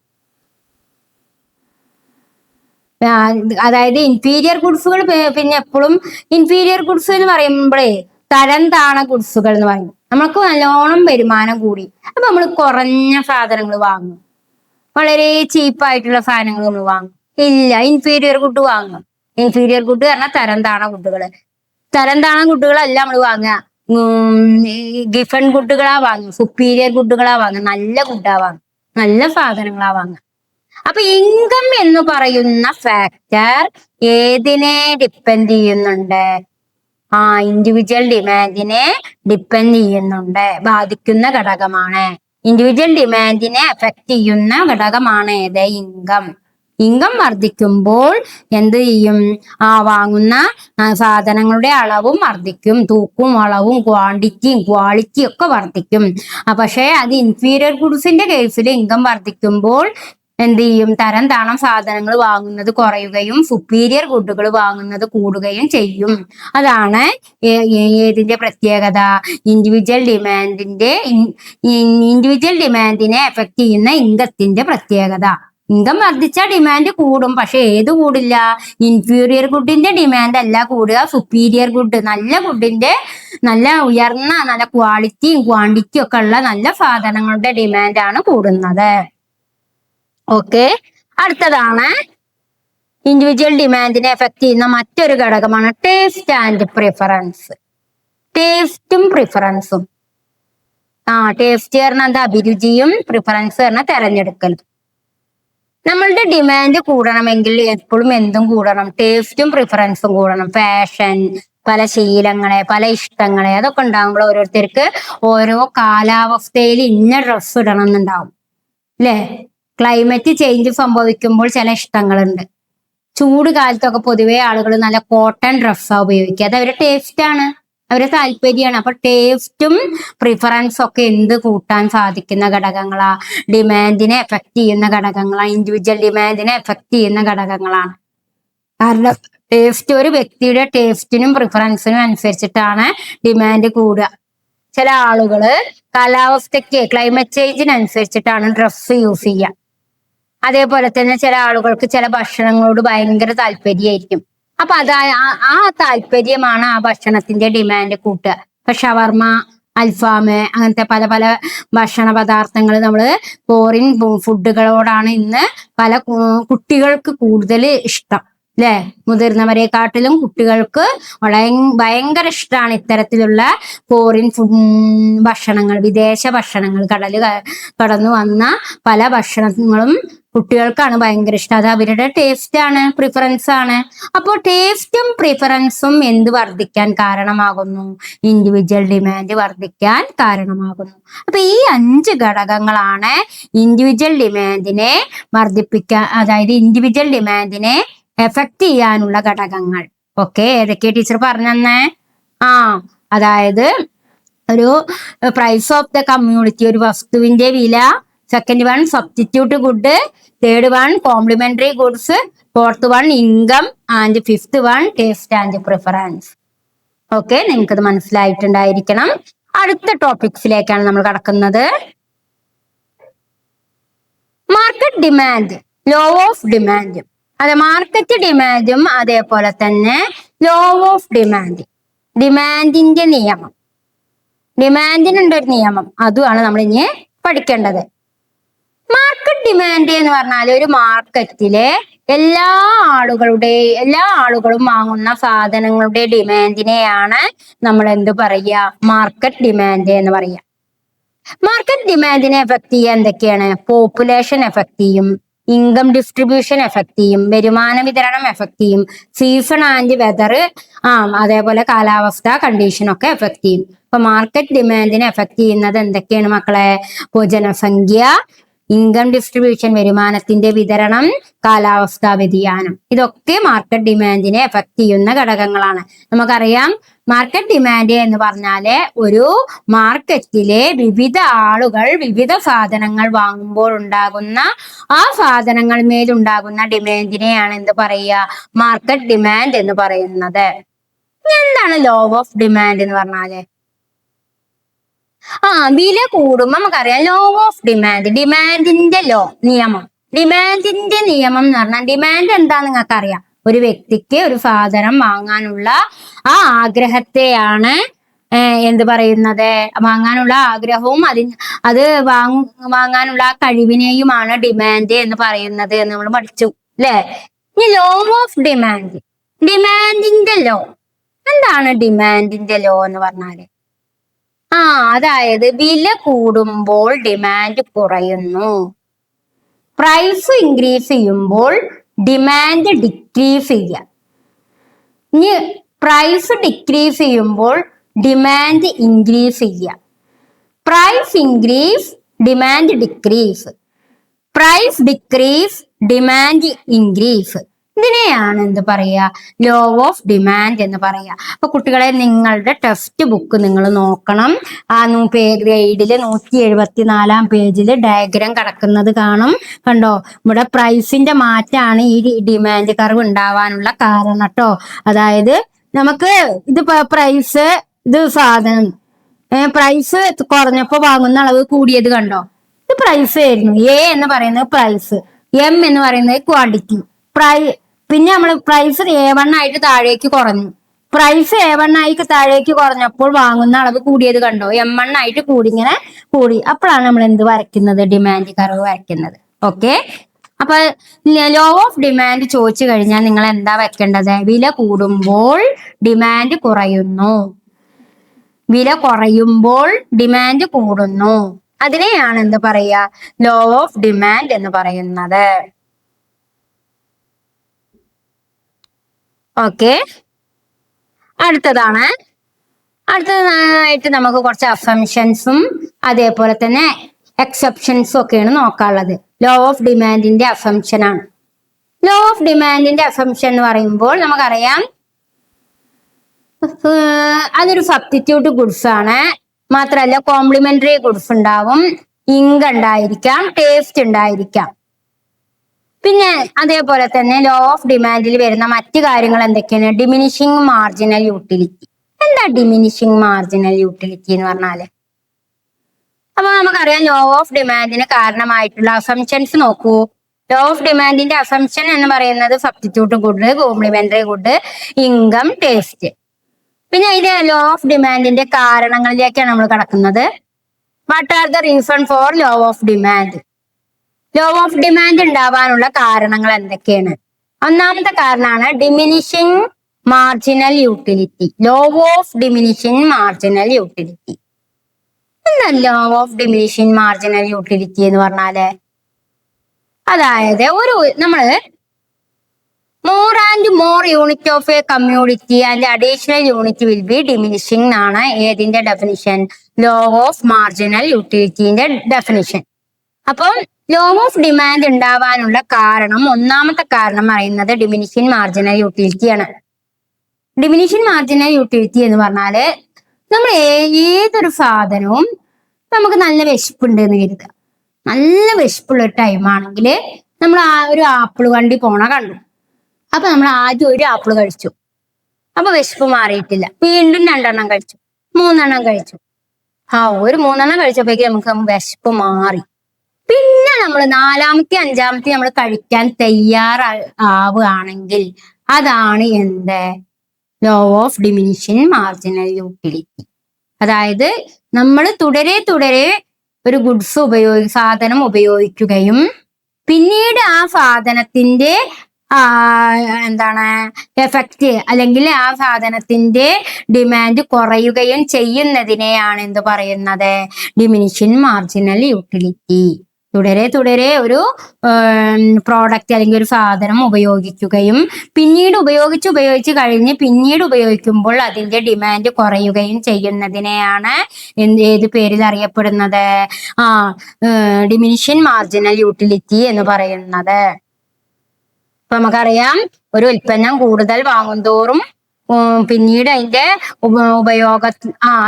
അതായത് ഇൻഫീരിയർ ഗുഡ്സുകൾ, പിന്നെ എപ്പോഴും ഇൻഫീരിയർ ഗുഡ്സ് എന്ന് പറയുമ്പോഴേ തരം താണ ഗുഡ്സുകൾ എന്ന് പറയും. നമുക്ക് നല്ലോണം വരുമാനം കൂടി, അപ്പൊ നമ്മൾ കുറഞ്ഞ സാധനങ്ങൾ വാങ്ങും, വളരെ ചീപ്പായിട്ടുള്ള സാധനങ്ങൾ നമ്മൾ വാങ്ങും. ഇല്ല, ഇൻഫീരിയർ ഗുഡ് വാങ്ങും. ഇൻഫീരിയർ ഗുഡ് പറഞ്ഞാൽ തരം താണ ഗുഡുകള്. തരം താണ ഗുഡുകളല്ല നമ്മൾ വാങ്ങുക, ഗിഫൺ ഗുഡുകളാ വാങ്ങുക, സുപ്പീരിയർ ഗുഡുകളാ വാങ്ങുക, നല്ല ഗുഡാ വാങ്ങുക, നല്ല സാധനങ്ങളാ വാങ്ങുക. അപ്പൊ ഇൻകം എന്ന് പറയുന്ന ഫാക്ടർ ഏതിനെ ഡിപ്പെൻഡ് ചെയ്യുന്നുണ്ട്? ഇൻഡിവിജ്വൽ ഡിമാൻഡിനെ ഡിപ്പെൻഡ് ചെയ്യുന്നുണ്ട്, ബാധിക്കുന്ന ഘടകമാണ്. ഇൻഡിവിജ്വൽ ഡിമാൻഡിനെ എഫക്ട് ചെയ്യുന്ന ഘടകമാണ് ഏത്? ഇൻകം. ഇൻകം വർദ്ധിക്കുമ്പോൾ എന്ത് ചെയ്യും? വാങ്ങുന്ന സാധനങ്ങളുടെ അളവും വർദ്ധിക്കും, തൂക്കും അളവും ക്വാണ്ടിറ്റിയും ക്വാളിറ്റിയും ഒക്കെ വർദ്ധിക്കും. പക്ഷേ അത് ഇൻഫീരിയർ ഗുഡ്സിന്റെ കേസിൽ ഇൻകം വർദ്ധിക്കുമ്പോൾ എന്ത് ചെയ്യും? തരം താണം സാധനങ്ങൾ വാങ്ങുന്നത് കുറയുകയും സുപ്പീരിയർ ഗുഡുകൾ വാങ്ങുന്നത് കൂടുകയും ചെയ്യും. അതാണ് ഏതിന്റെ പ്രത്യേകത? ഇൻഡിവിജ്വൽ ഡിമാൻഡിനെ എഫക്ട് ചെയ്യുന്ന ഇൻകത്തിന്റെ പ്രത്യേകത. ഇൻകം വർദ്ധിച്ച ഡിമാൻഡ് കൂടും, പക്ഷെ ഏത് കൂടില്ല? ഇൻഫീരിയർ ഗുഡിന്റെ ഡിമാൻഡ് അല്ല കൂടുക, സുപ്പീരിയർ ഗുഡ്, നല്ല ഗുഡിന്റെ, നല്ല ഉയർന്ന നല്ല ക്വാളിറ്റിയും ക്വാണ്ടിറ്റിയും ഒക്കെ ഉള്ള നല്ല സാധനങ്ങളുടെ ഡിമാൻഡാണ് കൂടുന്നത്. ഓക്കെ. അടുത്തതാണ് ഇൻഡിവിജ്വൽ ഡിമാൻഡിനെ എഫക്ട് ചെയ്യുന്ന മറ്റൊരു ഘടകമാണ് ടേസ്റ്റ് ആൻഡ് പ്രിഫറൻസ്. ടേസ്റ്റും പ്രിഫറൻസും. ടേസ്റ്റ് പറഞ്ഞാൽ എന്താ? അഭിരുചിയും, പ്രിഫറൻസ് പറഞ്ഞാൽ തെരഞ്ഞെടുക്കലും. നമ്മളുടെ ഡിമാൻഡ് കൂടണമെങ്കിൽ എപ്പോഴും എന്തും കൂടണം? ടേസ്റ്റും പ്രിഫറൻസും കൂടണം. ഫാഷൻ, പല ശീലങ്ങളെ, പല ഇഷ്ടങ്ങളെ അതൊക്കെ ഉണ്ടാകുമ്പോൾ ഓരോരുത്തർക്ക് ഓരോ കാലാവസ്ഥയിൽ ഇന്ന ഡ്രസ്സ് ഇടണം എന്നുണ്ടാവും അല്ലെ. ക്ലൈമറ്റ് ചേഞ്ച് സംഭവിക്കുമ്പോൾ ചില ഇഷ്ടങ്ങളുണ്ട്. ചൂട് കാലത്തൊക്കെ പൊതുവെ ആളുകൾ നല്ല കോട്ടൺ ഡ്രസ്സാണ് ഉപയോഗിക്കുക. അത് അവരുടെ ടേസ്റ്റ് ആണ്, അവരുടെ താല്പര്യമാണ്. അപ്പൊ ടേസ്റ്റും പ്രിഫറൻസും ഒക്കെ എന്ത് കൂട്ടാൻ സാധിക്കുന്ന ഘടകങ്ങളാ? ഡിമാൻഡിനെ എഫക്ട് ചെയ്യുന്ന ഘടകങ്ങളാണ്, ഇൻഡിവിജ്വൽ ഡിമാൻഡിനെ എഫക്ട് ചെയ്യുന്ന ഘടകങ്ങളാണ്. കാരണം ടേസ്റ്റ്, ഒരു വ്യക്തിയുടെ ടേസ്റ്റിനും പ്രിഫറൻസിനും അനുസരിച്ചിട്ടാണ് ഡിമാൻഡ് കൂടുക. ചില ആളുകള് കാലാവസ്ഥയ്ക്ക്, ക്ലൈമറ്റ് ചേഞ്ചിനനുസരിച്ചിട്ടാണ് ഡ്രസ്സ് യൂസ് ചെയ്യുക. അതേപോലെ തന്നെ ചില ആളുകൾക്ക് ചില ഭക്ഷണങ്ങളോട് ഭയങ്കര താല്പര്യമായിരിക്കും. അപ്പൊ ആ താല്പര്യമാണ് ആ ഭക്ഷണത്തിന്റെ ഡിമാൻഡ് കൂട്ടുക. ഇപ്പൊ ഷവർമ, അൽഫാമ്, അങ്ങനത്തെ പല പല ഭക്ഷണ പദാർത്ഥങ്ങൾ, നമ്മള് ഫോറിൻ ഫുഡുകളോടാണ് ഇന്ന് പല കുട്ടികൾക്ക് കൂടുതൽ ഇഷ്ടം അല്ലെ. മുതിർന്നവരെക്കാട്ടിലും കുട്ടികൾക്ക് ഭയങ്കര ഇഷ്ടമാണ് ഇത്തരത്തിലുള്ള ഫോറിൻ ഭക്ഷണങ്ങൾ, വിദേശ ഭക്ഷണങ്ങൾ, കടന്നു വന്ന പല ഭക്ഷണങ്ങളും കുട്ടികൾക്കാണ് ഭയങ്കര ഇഷ്ടം. അത് അവരുടെ ടേസ്റ്റ് ആണ്, പ്രിഫറൻസ് ആണ്. അപ്പോൾ ടേസ്റ്റും പ്രിഫറൻസും എന്ത് വർദ്ധിക്കാൻ കാരണമാകുന്നു? ഇൻഡിവിജ്വൽ ഡിമാൻഡ് വർദ്ധിക്കാൻ കാരണമാകുന്നു. അപ്പൊ ഈ 5 ഘടകങ്ങളാണ് ഇൻഡിവിജ്വൽ ഡിമാൻഡിനെ വർദ്ധിപ്പിക്കാൻ, അതായത് ഇൻഡിവിജ്വൽ ഡിമാൻഡിനെ എഫക്ട് ചെയ്യാനുള്ള ഘടകങ്ങൾ. ഓക്കെ, ഏതൊക്കെയാ ടീച്ചർ പറഞ്ഞേ? അതായത് ഒരു പ്രൈസ് ഓഫ് ദ കമ്മ്യൂണിറ്റി, ഒരു വസ്തുവിന്റെ വില. Second one substitute good. Third one complementary goods. Fourth one income. And fifth one taste and preference. Okay, നിങ്ങൾക്കത് മനസ്സിലായിട്ടുണ്ടായിരിക്കണം. അടുത്ത ടോപ്പിക്സിലേക്കാണ് നമ്മൾ കടക്കുന്നത്. Market demand, law of demand. അതെ, മാർക്കറ്റ് ഡിമാൻഡും അതേപോലെ തന്നെ ലോ ഓഫ് ഡിമാൻഡ്, ഡിമാൻഡിന്റെ നിയമം. ഡിമാൻഡിനുണ്ട് ഒരു നിയമം, അതുമാണ് നമ്മൾ ഇനി പഠിക്കേണ്ടത്. മാർക്കറ്റ് ഡിമാൻഡ് എന്ന് പറഞ്ഞാൽ ഒരു മാർക്കറ്റിലെ എല്ലാ ആളുകളും വാങ്ങുന്ന സാധനങ്ങളുടെ ഡിമാൻഡിനെയാണ് നമ്മൾ എന്ത് പറയുക? മാർക്കറ്റ് ഡിമാൻഡ് എന്ന് പറയുക. മാർക്കറ്റ് ഡിമാൻഡിനെ എഫക്ട് ചെയ്യുക എന്തൊക്കെയാണ്? പോപ്പുലേഷൻ എഫക്ട് ചെയ്യും, ഇൻകം ഡിസ്ട്രിബ്യൂഷൻ എഫക്ട് ചെയ്യും, വരുമാന വിതരണം എഫക്ട് ചെയ്യും, സീസൺ ആൻഡ് വെതർ, അതേപോലെ കാലാവസ്ഥ കണ്ടീഷനൊക്കെ എഫക്ട് ചെയ്യും. അപ്പൊ മാർക്കറ്റ് ഡിമാൻഡിനെ എഫക്ട് ചെയ്യുന്നത് എന്തൊക്കെയാണ് മക്കളെ? ജനസംഖ്യ, ഇൻകം ഡിസ്ട്രിബ്യൂഷൻ, വരുമാനത്തിന്റെ വിതരണം, കാലാവസ്ഥാ വ്യതിയാനം, ഇതൊക്കെ മാർക്കറ്റ് ഡിമാൻഡിനെ എഫക്ട് ചെയ്യുന്ന ഘടകങ്ങളാണ്. നമുക്കറിയാം, മാർക്കറ്റ് ഡിമാൻഡ് എന്ന് പറഞ്ഞാല് ഒരു മാർക്കറ്റിലെ വിവിധ ആളുകൾ വിവിധ സാധനങ്ങൾ വാങ്ങുമ്പോൾ ഉണ്ടാകുന്ന, ആ സാധനങ്ങൾ മേലുണ്ടാകുന്ന ഡിമാൻഡിനെയാണ് എന്ത് പറയുക? മാർക്കറ്റ് ഡിമാൻഡ് എന്ന് പറയുന്നത്. എന്താണ് ലോ ഓഫ് ഡിമാൻഡ് എന്ന് പറഞ്ഞാല്? വില കൂടുമ്പോ നമുക്കറിയാം ലോ ഓഫ് ഡിമാൻഡ്, ഡിമാൻഡിന്റെ ലോ, നിയമം. ഡിമാൻഡിന്റെ നിയമം എന്ന് പറഞ്ഞാൽ, ഡിമാൻഡ് എന്താ നിങ്ങൾക്ക് അറിയാം? ഒരു വ്യക്തിക്ക് ഒരു സാധനം വാങ്ങാനുള്ള ആ ആഗ്രഹത്തെയാണ് എന്ത് പറയുന്നത്? വാങ്ങാനുള്ള ആഗ്രഹവും അത് വാങ്ങാനുള്ള ആ കഴിവിനെയുമാണ് ഡിമാൻഡ് എന്ന് പറയുന്നത് എന്ന് നമ്മൾ പഠിച്ചു അല്ലെ. ഇനി ലോ ഓഫ് ഡിമാൻഡ്, ഡിമാൻഡിന്റെ ലോ. എന്താണ് ഡിമാൻഡിന്റെ ലോ എന്ന് പറഞ്ഞാല്? അതായത് വില കൂടുമ്പോൾ ഡിമാൻഡ് കുറയുന്നു, പ്രൈസ് ഇൻക്രീസ് ചെയ്യുമ്പോൾ ഡിമാൻഡ് ഡിക്രീസ് ചെയ്യുക. ഇനി പ്രൈസ് ഡിക്രീസ് ചെയ്യുമ്പോൾ ഡിമാൻഡ് ഇൻക്രീസ് ചെയ്യുക. Price increase, demand decrease. Price decrease, demand increase. ഇതിനെയാണ് എന്ത് പറയുക? ലോ ഓഫ് ഡിമാൻഡ് എന്ന് പറയുക. അപ്പൊ കുട്ടികളെ, നിങ്ങളുടെ ടെക്സ്റ്റ് ബുക്ക് നിങ്ങൾ നോക്കണം. ഗ്രേഡില് 174 പേജില് ഡയഗ്രാം കിടക്കുന്നത് കാണും. കണ്ടോ? ഇവിടെ പ്രൈസിന്റെ മാറ്റാണ് ഈ ഡിമാൻഡ് കർവ് ഉണ്ടാവാനുള്ള കാരണം കേട്ടോ. അതായത് നമുക്ക് ഇത് പ്രൈസ്, ഇത് സാധനം, പ്രൈസ് കുറഞ്ഞപ്പോ വാങ്ങുന്ന അളവ് കൂടിയത് കണ്ടോ? ഇത് പ്രൈസ് ആയിരുന്നു. എ എന്ന് പറയുന്നത് പ്രൈസ്, എം എന്ന് പറയുന്നത് ക്വാണ്ടിറ്റി. പിന്നെ നമ്മൾ പ്രൈസ് A1 ആയിട്ട് താഴേക്ക് കുറഞ്ഞു. പ്രൈസ് A1 ആയി താഴേക്ക് കുറഞ്ഞപ്പോൾ വാങ്ങുന്ന അളവ് കൂടിയത് കണ്ടോ? M1 ആയിട്ട് ഇങ്ങനെ കൂടി. അപ്പോഴാണ് നമ്മൾ എന്ത് വരയ്ക്കുന്നത്? ഡിമാൻഡ് കർവ് വരയ്ക്കുന്നത്. ഓക്കെ, അപ്പൊ ലോ ഓഫ് ഡിമാൻഡ് ചോദിച്ചു കഴിഞ്ഞാൽ നിങ്ങൾ എന്താ വെക്കേണ്ടത്? വില കൂടുമ്പോൾ ഡിമാൻഡ് കുറയുന്നു, വില കുറയുമ്പോൾ ഡിമാൻഡ് കൂടുന്നു. അതിനെയാണ് എന്ത് പറയുക? ലോ ഓഫ് ഡിമാൻഡ് എന്ന് പറയുന്നത്. ഓക്കെ, അടുത്തതാണ് അടുത്തതായിട്ട് നമുക്ക് കുറച്ച് അസംഷൻസും അതേപോലെ തന്നെ എക്സെപ്ഷൻസും ഒക്കെയാണ് നോക്കാനുള്ളത്. ലോ ഓഫ് ഡിമാൻഡിന്റെ അസംഷൻ ആണ്. ലോ ഓഫ് ഡിമാൻഡിന്റെ അസംഷൻ എന്ന് പറയുമ്പോൾ നമുക്കറിയാം അതൊരു സബ്സ്റ്റിറ്റ്യൂട്ട് ഗുഡ്സ് ആണ്. മാത്രമല്ല കോംപ്ലിമെന്ററി ഗുഡ്സ് ഉണ്ടാവും, ഇങ്ക് ഉണ്ടായിരിക്കാം, ടേസ്റ്റ് ഉണ്ടായിരിക്കാം. പിന്നെ അതേപോലെ തന്നെ ലോ ഓഫ് ഡിമാൻഡിൽ വരുന്ന മറ്റു കാര്യങ്ങൾ എന്തൊക്കെയാണ്? Diminishing marginal utility. എന്താ ഡിമിനിഷിങ് മാർജിനൽ യൂട്ടിലിറ്റി എന്ന് പറഞ്ഞാല്? അപ്പൊ നമുക്കറിയാം ലോ ഓഫ് ഡിമാൻഡിന് കാരണമായിട്ടുള്ള അസംഷൻസ് നോക്കൂ. ലോ ഓഫ് ഡിമാൻഡിന്റെ അസംഷൻ എന്ന് പറയുന്നത് substitute good, complementary good, income, taste. പിന്നെ അതിന്റെ ലോ ഓഫ് ഡിമാൻഡിന്റെ കാരണങ്ങളിലേക്കാണ് നമ്മൾ കടക്കുന്നത്. What are the reason for law of demand? Law of demand ഉണ്ടാവാനുള്ള കാരണങ്ങൾ എന്തൊക്കെയാണ്? ഒന്നാമത്തെ കാരണമാണ് diminishing marginal utility. Law of diminishing marginal utility. എന്താ law of diminishing marginal utility എന്ന് പറഞ്ഞാല്? അതായത് നമ്മള് more and more unit of a community and additional unit will be diminishing എന്നാണ് ഏതിന്റെ ഡെഫിനിഷൻ? ലോ ഓഫ് മാർജിനൽ യൂട്ടിലിറ്റിന്റെ ഡെഫിനിഷൻ. അപ്പം law of demand ഉണ്ടാവാനുള്ള കാരണം, ഒന്നാമത്തെ കാരണം പറയുന്നത് ഡിമിനിഷിങ് മാർജിനൽ യൂട്ടിലിറ്റിയാണ്. ഡിമിനിഷിങ് മാർജിനൽ യൂട്ടിലിറ്റി എന്ന് പറഞ്ഞാല് നമ്മൾ ഏതൊരു സാധനവും നമുക്ക് നല്ല വിശപ്പുണ്ട് എന്ന് കരുതുക. നല്ല വിശപ്പുള്ള ഒരു ടൈമാണെങ്കിൽ നമ്മൾ ഒരു ആപ്പിൾ വണ്ടി പോണ കണ്ടു. അപ്പൊ നമ്മൾ ആദ്യം ഒരു ആപ്പിൾ കഴിച്ചു. അപ്പൊ വിശപ്പ് മാറിയിട്ടില്ല. വീണ്ടും 2 കഴിച്ചു, 3 കഴിച്ചു. ഒരു 3 കഴിച്ചപ്പോഴേക്കും നമുക്ക് വിശപ്പ് മാറി. പിന്നെ നമ്മൾ 4-ാമത്തെ 5-ാമത്തെ നമ്മൾ കഴിക്കാൻ തയ്യാറാവുകയാണെങ്കിൽ അതാണ് എന്ത്? Law of diminishing marginal utility. അതായത് നമ്മൾ തുടരെ ഒരു ഗുഡ്സ് സാധനം ഉപയോഗിക്കുകയും പിന്നീട് ആ സാധനത്തിന്റെ എഫക്റ്റ് അല്ലെങ്കിൽ ആ സാധനത്തിന്റെ ഡിമാൻഡ് കുറയുകയും ചെയ്യുന്നതിനെയാണ് എന്ത് പറയുന്നത്? Diminishing marginal utility. തുടരെ ഒരു പ്രോഡക്റ്റ് അല്ലെങ്കിൽ ഒരു സാധനം ഉപയോഗിക്കുകയും പിന്നീട് ഉപയോഗിച്ച് കഴിഞ്ഞ് പിന്നീട് ഉപയോഗിക്കുമ്പോൾ അതിന്റെ ഡിമാൻഡ് കുറയുകയും ചെയ്യുന്നതിനെയാണ് ഏത് പേരിൽ അറിയപ്പെടുന്നത്? ഡിമിനിഷിങ് മാർജിനൽ യൂട്ടിലിറ്റി എന്ന് പറയുന്നത്. അപ്പൊ നമുക്കറിയാം ഒരു ഉൽപ്പന്നം കൂടുതൽ വാങ്ങുന്തോറും പിന്നീട് അതിന്റെ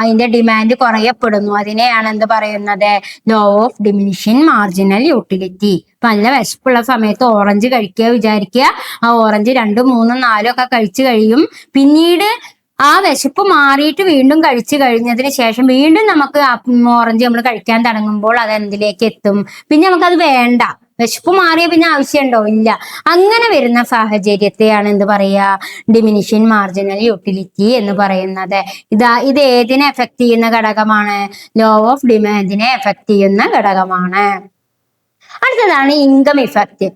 അതിന്റെ ഡിമാൻഡ് കുറയപ്പെടുന്നു. അതിനെയാണ് എന്ത് പറയുന്നത്? Law of diminishing marginal utility. നല്ല വിശപ്പുള്ള സമയത്ത് ഓറഞ്ച് കഴിക്കുക വിചാരിക്കുക. ആ ഓറഞ്ച് 2, 3, 4 ഒക്കെ കഴിച്ചു കഴിയും. പിന്നീട് ആ വിശപ്പ് മാറിയിട്ട് വീണ്ടും കഴിച്ചു കഴിഞ്ഞതിന് ശേഷം വീണ്ടും നമുക്ക് ഓറഞ്ച് നമ്മൾ കഴിക്കാൻ തുടങ്ങുമ്പോൾ അത് എന്തിലേക്ക് എത്തും? പിന്നെ നമുക്കത് വേണ്ട. വിശപ്പ് മാറിയ പിന്നെ ആവശ്യമുണ്ടോ? ഇല്ല. അങ്ങനെ വരുന്ന സാഹചര്യത്തെയാണ് എന്ത് പറയുക? ഡിമിനിഷിങ് മാർജിനൽ യൂട്ടിലിറ്റി എന്ന് പറയുന്നത്. ഇത് ഏതിനെ എഫക്ട് ചെയ്യുന്ന ഘടകമാണ്? ലോ ഓഫ് ഡിമാൻഡിനെ എഫക്ട് ചെയ്യുന്ന ഘടകമാണ്. അടുത്തതാണ് ഇൻകം ഇഫക്റ്റ്.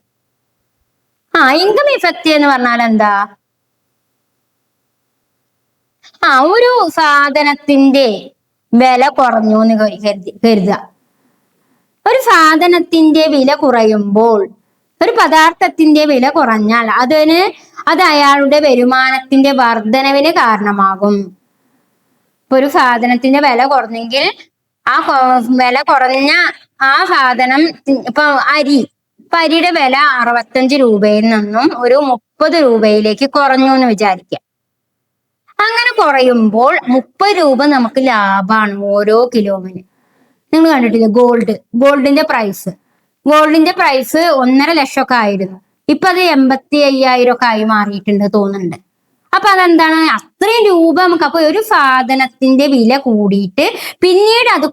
ഇൻകം ഇഫക്റ്റ് എന്ന് പറഞ്ഞാൽ എന്താ? ഒരു സാധനത്തിന്റെ വില കുറഞ്ഞു എന്ന് കരുതുക. ഒരു സാധനത്തിന്റെ വില കുറയുമ്പോൾ, ഒരു പദാർത്ഥത്തിന്റെ വില കുറഞ്ഞാൽ അത് അയാളുടെ വരുമാനത്തിന്റെ വർധനവിന് കാരണമാകും. ഇപ്പൊ ഒരു സാധനത്തിന്റെ വില കുറഞ്ഞെങ്കിൽ ആ വില കുറഞ്ഞ ആ സാധനം, ഇപ്പൊ അരിയുടെ വില 65 രൂപയിൽ നിന്നും ഒരു 30 രൂപയിലേക്ക് കുറഞ്ഞു എന്ന് വിചാരിക്കുക. അങ്ങനെ കുറയുമ്പോൾ 30 രൂപ നമുക്ക് ലാഭമാണ് ഓരോ കിലോമിന്. നിങ്ങൾ കണ്ടിട്ടില്ലേ ഗോൾഡിന്റെ പ്രൈസ് 1.5 ലക്ഷമൊക്കെ ആയിരുന്നു. ഇപ്പൊ അത് 85,000 ഒക്കെ ആയി മാറിയിട്ടുണ്ട് തോന്നുന്നുണ്ട്. അപ്പൊ അതെന്താണ്? അത്രയും രൂപ നമുക്ക്. അപ്പൊ ഒരു സാധനത്തിന്റെ വില കൂടിയിട്ട് പിന്നീട് അത്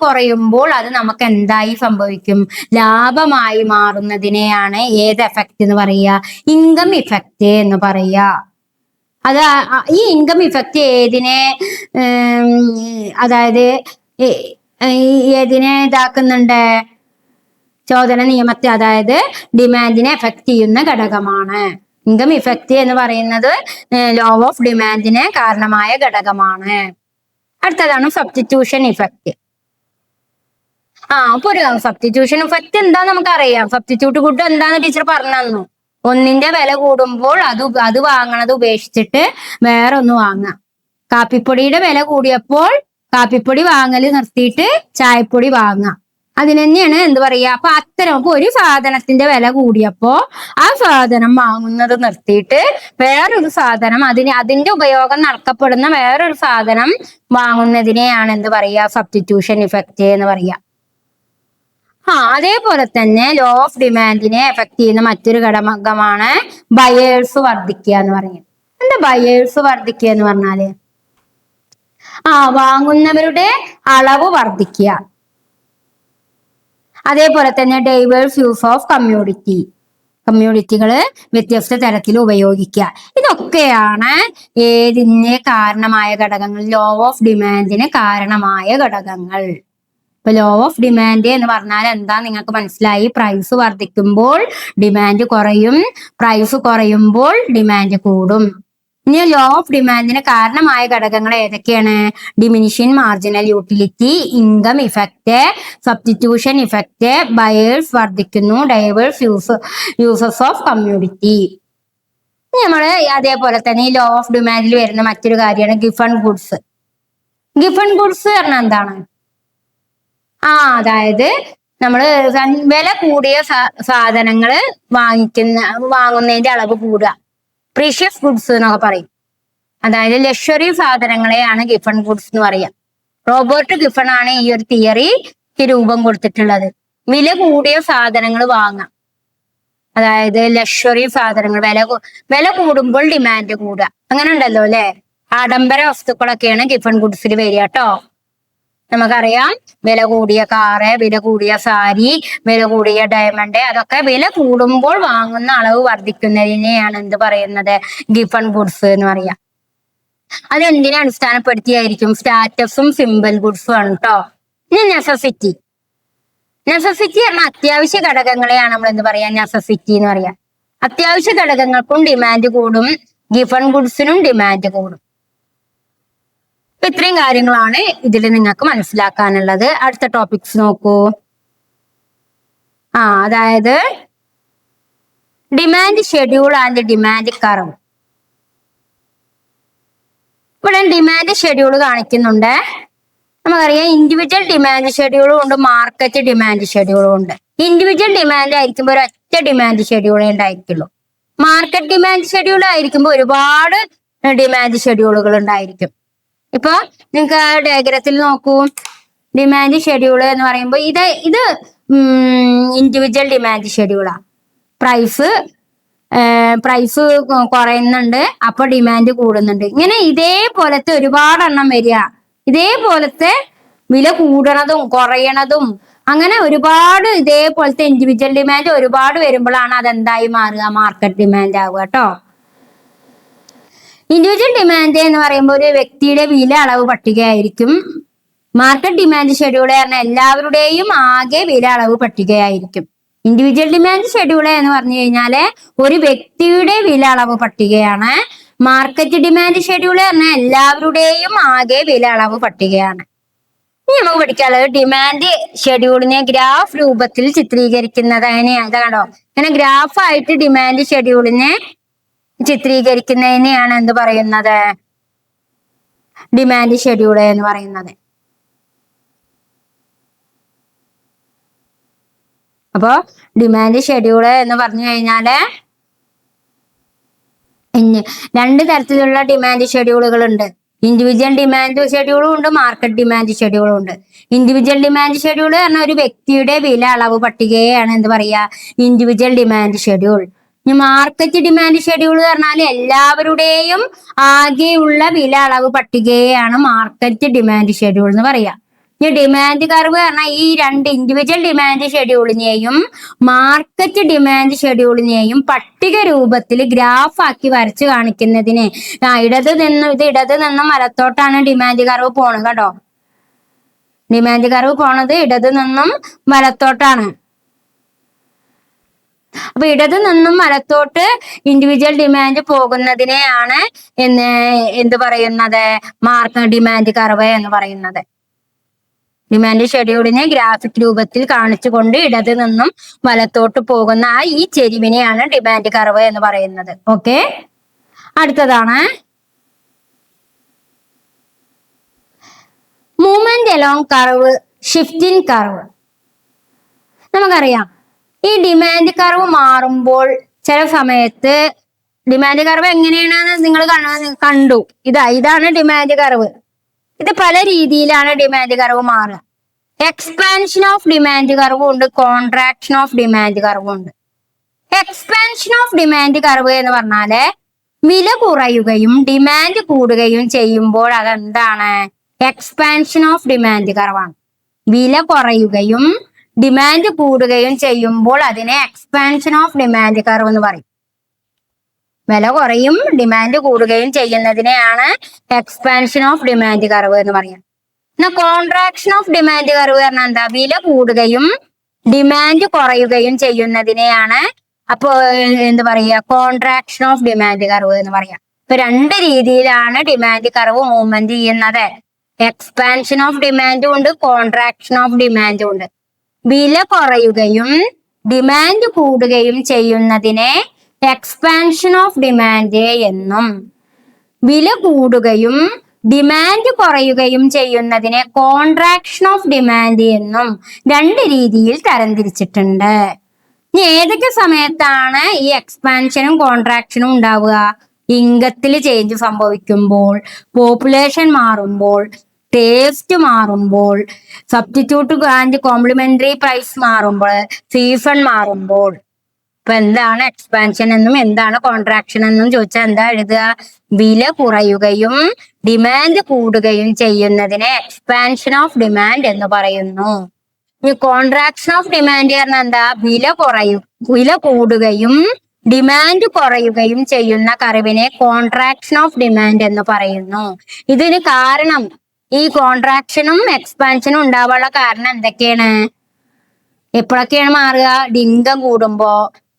കുറയുമ്പോൾ, അത് നമുക്ക് എന്തായി സംഭവിക്കും? ലാഭമായി മാറുന്നതിനെയാണ് ഏത് എഫക്റ്റ് എന്ന് പറയുക? ഇൻകം ഇഫക്റ്റ് എന്ന് പറയുക. ഈ ഇൻകം ഇഫക്റ്റ് ഏതിനെ ഇതാക്കുന്നുണ്ട്? ചോദന നിയമത്തെ, അതായത് ഡിമാൻഡിനെ എഫക്ട് ചെയ്യുന്ന ഘടകമാണ്. ഇൻകം ഇഫക്റ്റ് എന്ന് പറയുന്നത് ലോ ഓഫ് ഡിമാൻഡിന് കാരണമായ ഘടകമാണ്. അടുത്തതാണ് സബ്സ്റ്റിറ്റ്യൂഷൻ ഇഫക്റ്റ്. അപ്പൊ ഒരു സബ്സ്റ്റിറ്റ്യൂഷൻ ഇഫക്റ്റ് എന്താ നമുക്കറിയാം. സബ്സ്റ്റിറ്റ്യൂട്ട് ഗുഡ് എന്താന്ന് ടീച്ചർ പറഞ്ഞു തന്നു. ഒന്നിന്റെ വില കൂടുമ്പോൾ അത് വാങ്ങണത് ഉപേക്ഷിച്ചിട്ട് വേറെ ഒന്ന് വാങ്ങാം. കാപ്പിപ്പൊടിയുടെ വില കൂടിയപ്പോൾ കാപ്പിപ്പൊടി വാങ്ങല് നിർത്തിയിട്ട് ചായപ്പൊടി വാങ്ങാം. അതിന് തന്നെയാണ് എന്ത് പറയാ. അപ്പൊ അത്തരം ഒരു സാധനത്തിന്റെ വില കൂടിയപ്പോ ആ സാധനം വാങ്ങുന്നത് നിർത്തിയിട്ട് വേറൊരു സാധനം അതിന്റെ ഉപയോഗം നടക്കപ്പെടുന്ന വേറൊരു സാധനം വാങ്ങുന്നതിനെയാണ് എന്ത് പറയാ, സബ്സ്റ്റിറ്റ്യൂഷൻ ഇഫക്റ്റ് എന്ന് പറയാ. അതേപോലെ തന്നെ ലോ ഓഫ് ഡിമാൻഡിനെ എഫക്ട് ചെയ്യുന്ന മറ്റൊരു ഘടകമാണ് ബയേഴ്സ് വർദ്ധിക്കുക എന്ന് പറയുന്നത്. എന്താ ബയേഴ്സ് വർദ്ധിക്കുക എന്ന് പറഞ്ഞാല്? വാങ്ങുന്നവരുടെ അളവ് വർദ്ധിക്കുക. അതേപോലെ തന്നെ ഡൈവേഴ്സ് യൂസ് ഓഫ് കമ്മ്യൂണിറ്റികള് വ്യത്യസ്ത തരത്തിൽ ഉപയോഗിക്കുക. ഇതൊക്കെയാണ് ഏതിന് കാരണമായ ഘടകങ്ങൾ? ലോ ഓഫ് ഡിമാൻഡിന് കാരണമായ ഘടകങ്ങൾ. ഇപ്പൊ ലോ ഓഫ് ഡിമാൻഡ് എന്ന് പറഞ്ഞാൽ എന്താ നിങ്ങൾക്ക് മനസ്സിലായി? പ്രൈസ് വർദ്ധിക്കുമ്പോൾ ഡിമാൻഡ് കുറയും, പ്രൈസ് കുറയുമ്പോൾ ഡിമാൻഡ് കൂടും. ഇനി ലോ ഓഫ് ഡിമാൻഡിന് കാരണമായ ഘടകങ്ങൾ ഏതൊക്കെയാണ്? Diminishing marginal utility, income effect, substitution effect, buyers വർദ്ധിക്കുന്നു, ഡൈവേഴ്സ് യൂസസ് ഓഫ് കമ്മ്യൂണിറ്റി. നമ്മള് അതേപോലെ തന്നെ ഈ ലോ ഓഫ് ഡിമാൻഡിൽ വരുന്ന മറ്റൊരു കാര്യമാണ് ഗിഫൺ ഗുഡ്സ്. ഗിഫൺ ഗുഡ്സ് പറഞ്ഞാൽ എന്താണ്? അതായത് നമ്മള് വില കൂടിയ സാധനങ്ങള് വാങ്ങുന്നതിന്റെ അളവ് കൂടുക. പ്രീഷ്യസ് ഗുഡ്സ് എന്നൊക്കെ പറയും. അതായത് ലക്ഷറി സാധനങ്ങളെയാണ് ഗിഫൺ ഗുഡ്സ് എന്ന് പറയാം. റോബർട്ട് ഗിഫൺ ആണ് ഈ ഒരു തിയറിക്ക് രൂപം കൊടുത്തിട്ടുള്ളത്. വില കൂടിയ സാധനങ്ങൾ വാങ്ങാം, അതായത് ലക്ഷറി സാധനങ്ങൾ. വില കൂടുമ്പോൾ ഡിമാൻഡ് കൂടുക, അങ്ങനെ ഉണ്ടല്ലോ അല്ലെ. ആഡംബര വസ്തുക്കളൊക്കെയാണ് ഗിഫൺ ഗുഡ്സിൽ വരിക കേട്ടോ. നമുക്കറിയാം വില കൂടിയ കാറ്, വില കൂടിയ സാരി, വില കൂടിയ ഡയമണ്ട്, അതൊക്കെ വില കൂടുമ്പോൾ വാങ്ങുന്ന അളവ് വർദ്ധിക്കുന്നതിനെയാണ് എന്ത് പറയുന്നത്? ഗിഫൺ ഗുഡ്സ് എന്ന് പറയാം. അതെന്തിനെ അടിസ്ഥാനപ്പെടുത്തിയായിരിക്കും? സ്റ്റാറ്റസും സിമ്പിൾ ഗുഡ്സും ആണ് കേട്ടോ. ഇനി നെസസിറ്റി പറഞ്ഞാൽ അത്യാവശ്യ ഘടകങ്ങളെയാണ് നമ്മൾ എന്ത് പറയാ? നെസസിറ്റി എന്ന് പറയാം. അത്യാവശ്യ ഘടകങ്ങൾക്കും ഡിമാൻഡ് കൂടും, ഗിഫൺ ഗുഡ്സിനും ഡിമാൻഡ് കൂടും. ഇത്രയും കാര്യങ്ങളാണ് ഇതിൽ നിങ്ങൾക്ക് മനസ്സിലാക്കാനുള്ളത്. അടുത്ത ടോപ്പിക്സ് നോക്കൂ. അതായത് demand schedule and demand curve. ഇവിടെ ഡിമാൻഡ് ഷെഡ്യൂൾ കാണിക്കുന്നുണ്ട്. നമുക്കറിയാം ഇൻഡിവിജ്വൽ ഡിമാൻഡ് ഷെഡ്യൂളും ഉണ്ട്, മാർക്കറ്റ് ഡിമാൻഡ് ഷെഡ്യൂളും ഉണ്ട്. ഇൻഡിവിജ്വൽ ഡിമാൻഡ് ആയിരിക്കുമ്പോൾ ഒരൊറ്റ ഡിമാൻഡ് ഷെഡ്യൂളേ ഉണ്ടായിരിക്കുള്ളൂ. മാർക്കറ്റ് ഡിമാൻഡ് ഷെഡ്യൂൾ ആയിരിക്കുമ്പോൾ ഒരുപാട് ഡിമാൻഡ് ഷെഡ്യൂളുകൾ ഉണ്ടായിരിക്കും. ഇപ്പൊ നിങ്ങൾക്ക് ഡയഗ്രത്തിൽ നോക്കൂ. ഡിമാൻഡ് ഷെഡ്യൂൾ എന്ന് പറയുമ്പോൾ ഇത് ഇൻഡിവിജ്വൽ ഡിമാൻഡ് ഷെഡ്യൂളാ. പ്രൈസ് കുറയുന്നുണ്ട്, അപ്പൊ ഡിമാൻഡ് കൂടുന്നുണ്ട്. ഇങ്ങനെ ഇതേപോലത്തെ ഒരുപാടെണ്ണം വരിക. ഇതേപോലത്തെ വില കൂടണതും കുറയണതും അങ്ങനെ ഒരുപാട് ഇതേപോലത്തെ ഇൻഡിവിജ്വൽ ഡിമാൻഡ് ഒരുപാട് വരുമ്പോഴാണ് അതെന്തായി മാറുക? മാർക്കറ്റ് ഡിമാൻഡ് ആവുക കേട്ടോ. ഇൻഡിവിജ്വൽ ഡിമാൻഡ് എന്ന് പറയുമ്പോൾ ഒരു വ്യക്തിയുടെ വില അളവ് പട്ടികയായിരിക്കും. മാർക്കറ്റ് ഡിമാൻഡ് ഷെഡ്യൂൾ പറഞ്ഞാൽ എല്ലാവരുടെയും ആകെ വില അളവ് പട്ടികയായിരിക്കും. ഇൻഡിവിജ്വൽ ഡിമാൻഡ് ഷെഡ്യൂൾ എന്ന് പറഞ്ഞു കഴിഞ്ഞാല് ഒരു വ്യക്തിയുടെ വില അളവ് പട്ടികയാണ്. മാർക്കറ്റ് ഡിമാൻഡ് ഷെഡ്യൂൾ പറഞ്ഞാൽ എല്ലാവരുടെയും ആകെ വില അളവ് പട്ടികയാണ്. ഇനി നമുക്ക് പഠിക്കാനുള്ളത് ഡിമാൻഡ് ഷെഡ്യൂളിനെ ഗ്രാഫ് രൂപത്തിൽ ചിത്രീകരിക്കുന്നത് എങ്ങനെയാണ്? കണ്ടോ, ഇങ്ങനെ ഗ്രാഫായിട്ട് ഡിമാൻഡ് ഷെഡ്യൂളിനെ ചിത്രീകരിക്കുന്നതിനെയാണ് എന്ത് പറയുന്നത്? ഡിമാൻഡ് ഷെഡ്യൂൾ എന്ന് പറയുന്നത്. അപ്പോ ഡിമാൻഡ് ഷെഡ്യൂൾ എന്ന് പറഞ്ഞു കഴിഞ്ഞാല് രണ്ട് തരത്തിലുള്ള ഡിമാൻഡ് ഷെഡ്യൂളുകൾ ഉണ്ട്. ഇൻഡിവിജ്വൽ ഡിമാൻഡ് ഷെഡ്യൂളും ഉണ്ട്, മാർക്കറ്റ് ഡിമാൻഡ് ഷെഡ്യൂളും ഉണ്ട്. ഇൻഡിവിജ്വൽ ഡിമാൻഡ് ഷെഡ്യൂൾ പറഞ്ഞാൽ ഒരു വ്യക്തിയുടെ വില അളവ് പട്ടികയാണ് എന്ത് പറയാ? Individual demand schedule. Market demand schedule പറഞ്ഞാൽ എല്ലാവരുടെയും ആകെയുള്ള വില അളവ് പട്ടികയാണ് മാർക്കറ്റ് ഡിമാൻഡ് ഷെഡ്യൂൾ എന്ന് പറയാ. ഈ ഡിമാൻഡ് കർവ് പറഞ്ഞാൽ ഈ രണ്ട് ഇൻഡിവിജ്വൽ ഡിമാൻഡ് ഷെഡ്യൂളിനെയും മാർക്കറ്റ് ഡിമാൻഡ് ഷെഡ്യൂളിനെയും പട്ടിക രൂപത്തിൽ ഗ്രാഫാക്കി വരച്ച് കാണിക്കുന്നതിന് ഇടത് നിന്നും വലത്തോട്ടാണ് ഡിമാൻഡ് കർവ് പോണത് കേട്ടോ. ഡിമാൻഡ് കർവ് പോണത് ഇടത് നിന്നും വലത്തോട്ടാണ്. അപ്പൊ ഇടത് നിന്നും വലത്തോട്ട് ഇൻഡിവിജ്വൽ ഡിമാൻഡ് പോകുന്നതിനെയാണ് എന്ത് പറയുന്നത്? മാർക്കറ്റ് ഡിമാൻഡ് കർവ് എന്ന് പറയുന്നത്. ഡിമാൻഡ് ഷെഡ്യൂളിനെ ഗ്രാഫിക് രൂപത്തിൽ കാണിച്ചുകൊണ്ട് ഇടത് നിന്നും വലത്തോട്ട് പോകുന്ന ഈ ചെരിവിനെയാണ് ഡിമാൻഡ് കർവ് എന്ന് പറയുന്നത്. ഓക്കെ, അടുത്തതാണ് movement along curve, shifting curve. നമുക്കറിയാം ഈ ഡിമാൻഡ് കർവ് മാറുമ്പോൾ ചില സമയത്ത് ഡിമാൻഡ് കർവ് എങ്ങനെയാണെന്ന് നിങ്ങൾ കണ്ടു. ഇതാണ് ഡിമാൻഡ് കർവ്. ഇത് പല രീതിയിലാണ് ഡിമാൻഡ് കർവ് മാറുക. എക്സ്പാൻഷൻ ഓഫ് ഡിമാൻഡ് കർവ് ഉണ്ട്, കോൺട്രാക്ഷൻ ഓഫ് ഡിമാൻഡ് കർവ് ഉണ്ട്. എക്സ്പാൻഷൻ ഓഫ് ഡിമാൻഡ് കർവ് എന്ന് പറഞ്ഞാല് വില കുറയുകയും ഡിമാൻഡ് കൂടുകയും ചെയ്യുമ്പോൾ അതെന്താണ്? എക്സ്പാൻഷൻ ഓഫ് ഡിമാൻഡ് കർവാണ്. വില കുറയുകയും ഡിമാൻഡ് കൂടുകയും ചെയ്യുമ്പോൾ അതിനെ എക്സ്പാൻഷൻ ഓഫ് ഡിമാൻഡ് കർവ് എന്ന് പറയും. വില കുറയും ഡിമാൻഡ് കൂടുകയും ചെയ്യുന്നതിനെയാണ് എക്സ്പാൻഷൻ ഓഫ് ഡിമാൻഡ് കർവ് എന്ന് പറയാം. എന്നാൽ കോൺട്രാക്ഷൻ ഓഫ് ഡിമാൻഡ് കർവ് പറഞ്ഞാൽ എന്താ? വില കൂടുകയും ഡിമാൻഡ് കുറയുകയും ചെയ്യുന്നതിനെയാണ് അപ്പോ എന്ത് പറയുക? കോൺട്രാക്ഷൻ ഓഫ് ഡിമാൻഡ് കർവ് എന്ന് പറയാം. ഇപ്പൊ രണ്ട് രീതിയിലാണ് ഡിമാൻഡ് കർവ് മൂവ്മെന്റ് ചെയ്യുന്നത്. എക്സ്പാൻഷൻ ഓഫ് ഡിമാൻഡും ഉണ്ട്, കോൺട്രാക്ഷൻ ഓഫ് ഡിമാൻഡും ഉണ്ട്. വില കുറയുകയും ഡിമാൻഡ് കൂടുകയും ചെയ്യുന്നതിനെ എക്സ്പാൻഷൻ ഓഫ് ഡിമാൻഡ് എന്നും വില കൂടുകയും ഡിമാൻഡ് കുറയുകയും ചെയ്യുന്നതിനെ കോൺട്രാക്ഷൻ ഓഫ് ഡിമാൻഡ് എന്നും രണ്ട് രീതിയിൽ തരംതിരിച്ചിട്ടുണ്ട്. ഇനി ഏതൊക്കെ സമയത്താണ് ഈ എക്സ്പാൻഷനും കോൺട്രാക്ഷനും ഉണ്ടാവുക? ഇൻകത്തിൽ ചേഞ്ച് സംഭവിക്കുമ്പോൾ, പോപ്പുലേഷൻ മാറുമ്പോൾ, ടേസ്റ്റ് മാറുമ്പോൾ, സബ്സ്റ്റിറ്റ്യൂട്ട് ആൻഡ് കോംപ്ലിമെന്ററി പ്രൈസ് മാറുമ്പോൾ, സീസൺ മാറുമ്പോൾ. ഇപ്പൊ എന്താണ് എക്സ്പാൻഷൻ എന്നും എന്താണ് കോൺട്രാക്ഷൻ എന്നും ചോദിച്ചാൽ എന്താ എഴുതുക? വില കുറയുകയും ഡിമാൻഡ് കൂടുകയും ചെയ്യുന്നതിനെ എക്സ്പാൻഷൻ ഓഫ് ഡിമാൻഡ് എന്ന് പറയുന്നു. ഈ കോൺട്രാക്ഷൻ ഓഫ് ഡിമാൻഡ് പറഞ്ഞാൽ എന്താ? വില കൂടുകയും ഡിമാൻഡ് കുറയുകയും ചെയ്യുന്ന കർവിനെ കോൺട്രാക്ഷൻ ഓഫ് ഡിമാൻഡ് എന്ന് പറയുന്നു. ഇതിന് കാരണം, ഈ കോൺട്രാക്ഷനും എക്സ്പാൻഷനും ഉണ്ടാവാനുള്ള കാരണം എന്തൊക്കെയാണ്? എപ്പോഴൊക്കെയാണ് മാറുക? ഇൻകം കൂടുമ്പോ,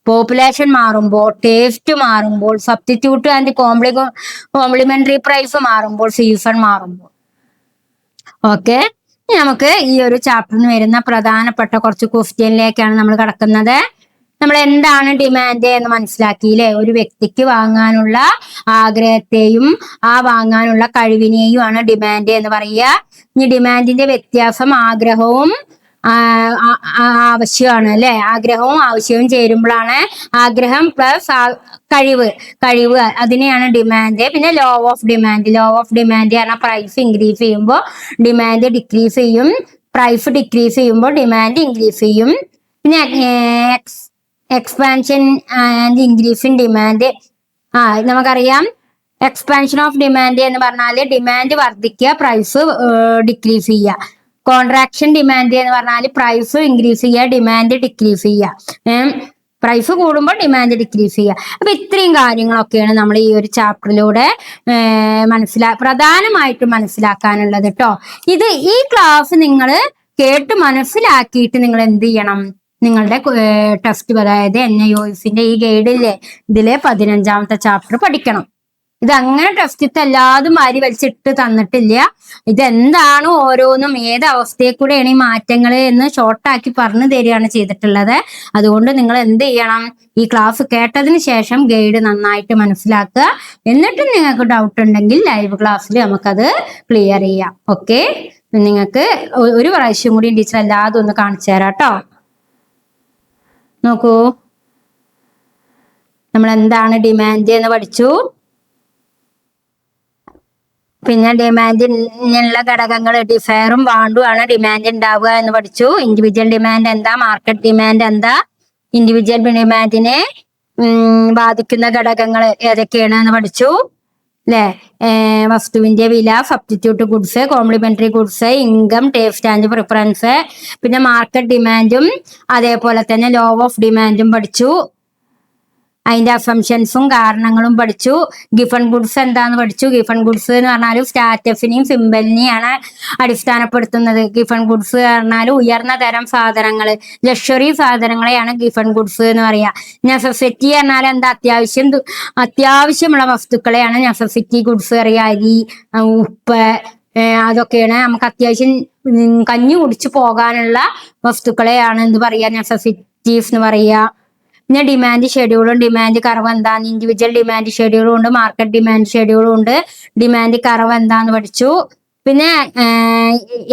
പോപ്പുലേഷൻ മാറുമ്പോൾ, ടേസ്റ്റ് മാറുമ്പോൾ, സബ്സ്റ്റിറ്റ്യൂട്ട് ആൻഡ് കോംപ്ലിമെന്ററി പ്രൈസ് മാറുമ്പോൾ, സീസൺ മാറുമ്പോൾ. ഓക്കെ, നമുക്ക് ഈ ഒരു ചാപ്റ്ററിന് വരുന്ന പ്രധാനപ്പെട്ട കുറച്ച് ക്വസ്റ്റ്യനിലേക്കാണ് നമ്മൾ കടക്കുന്നത്. നമ്മൾ എന്താണ് ഡിമാൻഡ് എന്ന് മനസ്സിലാക്കിയില്ലേ? ഒരു വ്യക്തിക്ക് വാങ്ങാനുള്ള ആഗ്രഹത്തെയും ആ വാങ്ങാനുള്ള കഴിവിനെയും ആണ് ഡിമാൻഡ് എന്ന് പറയുക. ഇനി ഡിമാൻഡിന്റെ വ്യത്യാസം ആഗ്രഹവും ആവശ്യമാണ് അല്ലെ? ആഗ്രഹവും ആവശ്യവും ചേരുമ്പോഴാണ് ആഗ്രഹം പ്ലസ് കഴിവ് അതിനെയാണ് ഡിമാൻഡ്. പിന്നെ ലോ ഓഫ് ഡിമാൻഡ് പറഞ്ഞാൽ പ്രൈസ് ഇൻക്രീസ് ചെയ്യുമ്പോൾ ഡിമാൻഡ് ഡിക്രീസ് ചെയ്യും, പ്രൈസ് ഡിക്രീസ് ചെയ്യുമ്പോൾ ഡിമാൻഡ് ഇൻക്രീസ് ചെയ്യും. പിന്നെ expansion and increase in demand. നമുക്കറിയാം എക്സ്പാൻഷൻ ഓഫ് ഡിമാൻഡ് എന്ന് പറഞ്ഞാൽ ഡിമാൻഡ് വർദ്ധിക്കുക, പ്രൈസ് ഡിക്രീസ് ചെയ്യുക. കോൺട്രാക്ഷൻ ഡിമാൻഡ് എന്ന് പറഞ്ഞാൽ പ്രൈസ് ഇൻക്രീസ് ചെയ്യുക, ഡിമാൻഡ് ഡിക്രീസ് ചെയ്യുക. പ്രൈസ് കൂടുമ്പോൾ ഡിമാൻഡ് ഡിക്രീസ് ചെയ്യുക. അപ്പൊ ഇത്രയും കാര്യങ്ങളൊക്കെയാണ് നമ്മൾ ഈ ഒരു ചാപ്റ്ററിലൂടെ പ്രധാനമായിട്ടും മനസ്സിലാക്കാനുള്ളത് കേട്ടോ. ഈ ക്ലാസ് നിങ്ങൾ കേട്ട് മനസ്സിലാക്കിയിട്ട് നിങ്ങൾ എന്ത് ചെയ്യണം? നിങ്ങളുടെ ടെക്സ്റ്റ്, അതായത് NIOSന്റെ ഈ ഗൈഡില്ലേ, ഇതിലെ 15ാമത്തെ ചാപ്റ്റർ പഠിക്കണം. ഇതങ്ങനെ ടെക്സ്റ്റ് എല്ലാതും മാരി വലിച്ചിട്ട് തന്നിട്ടില്ല. ഇതെന്താണ് ഓരോന്നും ഏത് അവസ്ഥയെ കൂടെയാണ് ഈ മാറ്റങ്ങൾ എന്ന് ഷോർട്ടാക്കി പറഞ്ഞു തരികയാണ് ചെയ്തിട്ടുള്ളത്. അതുകൊണ്ട് നിങ്ങൾ എന്ത് ചെയ്യണം? ഈ ക്ലാസ് കേട്ടതിന് ശേഷം ഗൈഡ് നന്നായിട്ട് മനസ്സിലാക്കുക. എന്നിട്ടും നിങ്ങൾക്ക് ഡൗട്ട് ഉണ്ടെങ്കിൽ ലൈവ് ക്ലാസ്സിൽ നമുക്കത് ക്ലിയർ ചെയ്യാം. ഓക്കെ, നിങ്ങൾക്ക് ഒരു പ്രാവശ്യം കൂടി ടീച്ചർ എല്ലാതും ഒന്ന് കാണിച്ചു തരാം കേട്ടോ. നോക്കൂ, നമ്മൾ എന്താണ് ഡിമാൻഡ് എന്ന് പഠിച്ചു. പിന്നെ ഡിമാൻഡിനുള്ള ഘടകങ്ങൾ ഡിഫയറും വാണ്ടും ആണ് ഡിമാൻഡ് ഉണ്ടാവുക എന്ന് പഠിച്ചു. ഇൻഡിവിജ്വൽ ഡിമാൻഡ് എന്താ, മാർക്കറ്റ് ഡിമാൻഡ് എന്താ, ഇൻഡിവിജ്വൽ ഡിമാൻഡിനെ ബാധിക്കുന്ന ഘടകങ്ങൾ ഏതൊക്കെയാണ് എന്ന് പഠിച്ചു അല്ലെ? വസ്തുവിന്റെ വില, substitute goods, complementary goods, income, taste and preference. പിന്നെ മാർക്കറ്റ് ഡിമാൻഡും അതേപോലെ തന്നെ ലോ ഓഫ് ഡിമാൻഡും പഠിച്ചു. അതിന്റെ അസംഷൻസും കാരണങ്ങളും പഠിച്ചു. ഗിഫൺ ഗുഡ്സ് എന്താന്ന് പഠിച്ചു. ഗിഫൺ ഗുഡ്സ് എന്ന് പറഞ്ഞാൽ സ്റ്റാറ്റസിനെയും സിമ്പലിനെയാണ് അടിസ്ഥാനപ്പെടുത്തുന്നത്. ഗിഫൺ ഗുഡ്സ് പറഞ്ഞാൽ ഉയർന്ന തരം സാധനങ്ങൾ, ലക്ഷറി സാധനങ്ങളെയാണ് ഗിഫൺ ഗുഡ്സ് എന്ന് പറയുക. നെസസിറ്റി പറഞ്ഞാൽ എന്താ? അത്യാവശ്യമുള്ള വസ്തുക്കളെയാണ് നെസസിറ്റി ഗുഡ്സ് പറയുക. അരി, ഉപ്പ്, അതൊക്കെയാണ് നമുക്ക് അത്യാവശ്യം കഞ്ഞി കുടിച്ചു പോകാനുള്ള വസ്തുക്കളെയാണ് എന്ത് പറയാ നെസസിറ്റീസ് എന്ന് പറയുക. പിന്നെ ഡിമാൻഡ് ഷെഡ്യൂളും ഡിമാൻഡ് കർവ് എന്താന്ന് ഇൻഡിവിജ്വൽ ഡിമാൻഡ് ഷെഡ്യൂളും ഉണ്ട്, മാർക്കറ്റ് ഡിമാൻഡ് ഷെഡ്യൂളും ഉണ്ട്. ഡിമാൻഡ് കർവ് എന്താന്ന് പഠിച്ചു. പിന്നെ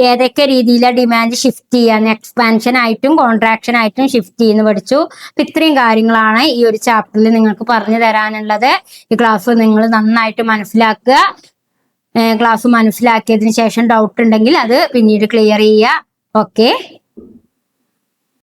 ഏതൊക്കെ രീതിയിലാണ് ഡിമാൻഡ് ഷിഫ്റ്റ് ചെയ്യാൻ, എക്സ്പാൻഷൻ ആയിട്ടും കോൺട്രാക്ഷൻ ആയിട്ടും ഷിഫ്റ്റ് ചെയ്യുന്ന പഠിച്ചു. അപ്പൊ ഇത്രയും കാര്യങ്ങളാണ് ഈ ഒരു ചാപ്റ്ററിൽ നിങ്ങൾക്ക് പറഞ്ഞു തരാനുള്ളത്. ഈ ക്ലാസ് നിങ്ങൾ നന്നായിട്ട് മനസ്സിലാക്കുക. ക്ലാസ് മനസ്സിലാക്കിയതിന് ശേഷം ഡൗട്ട് ഉണ്ടെങ്കിൽ അത് പിന്നീട് ക്ലിയർ ചെയ്യുക. ഓക്കെ.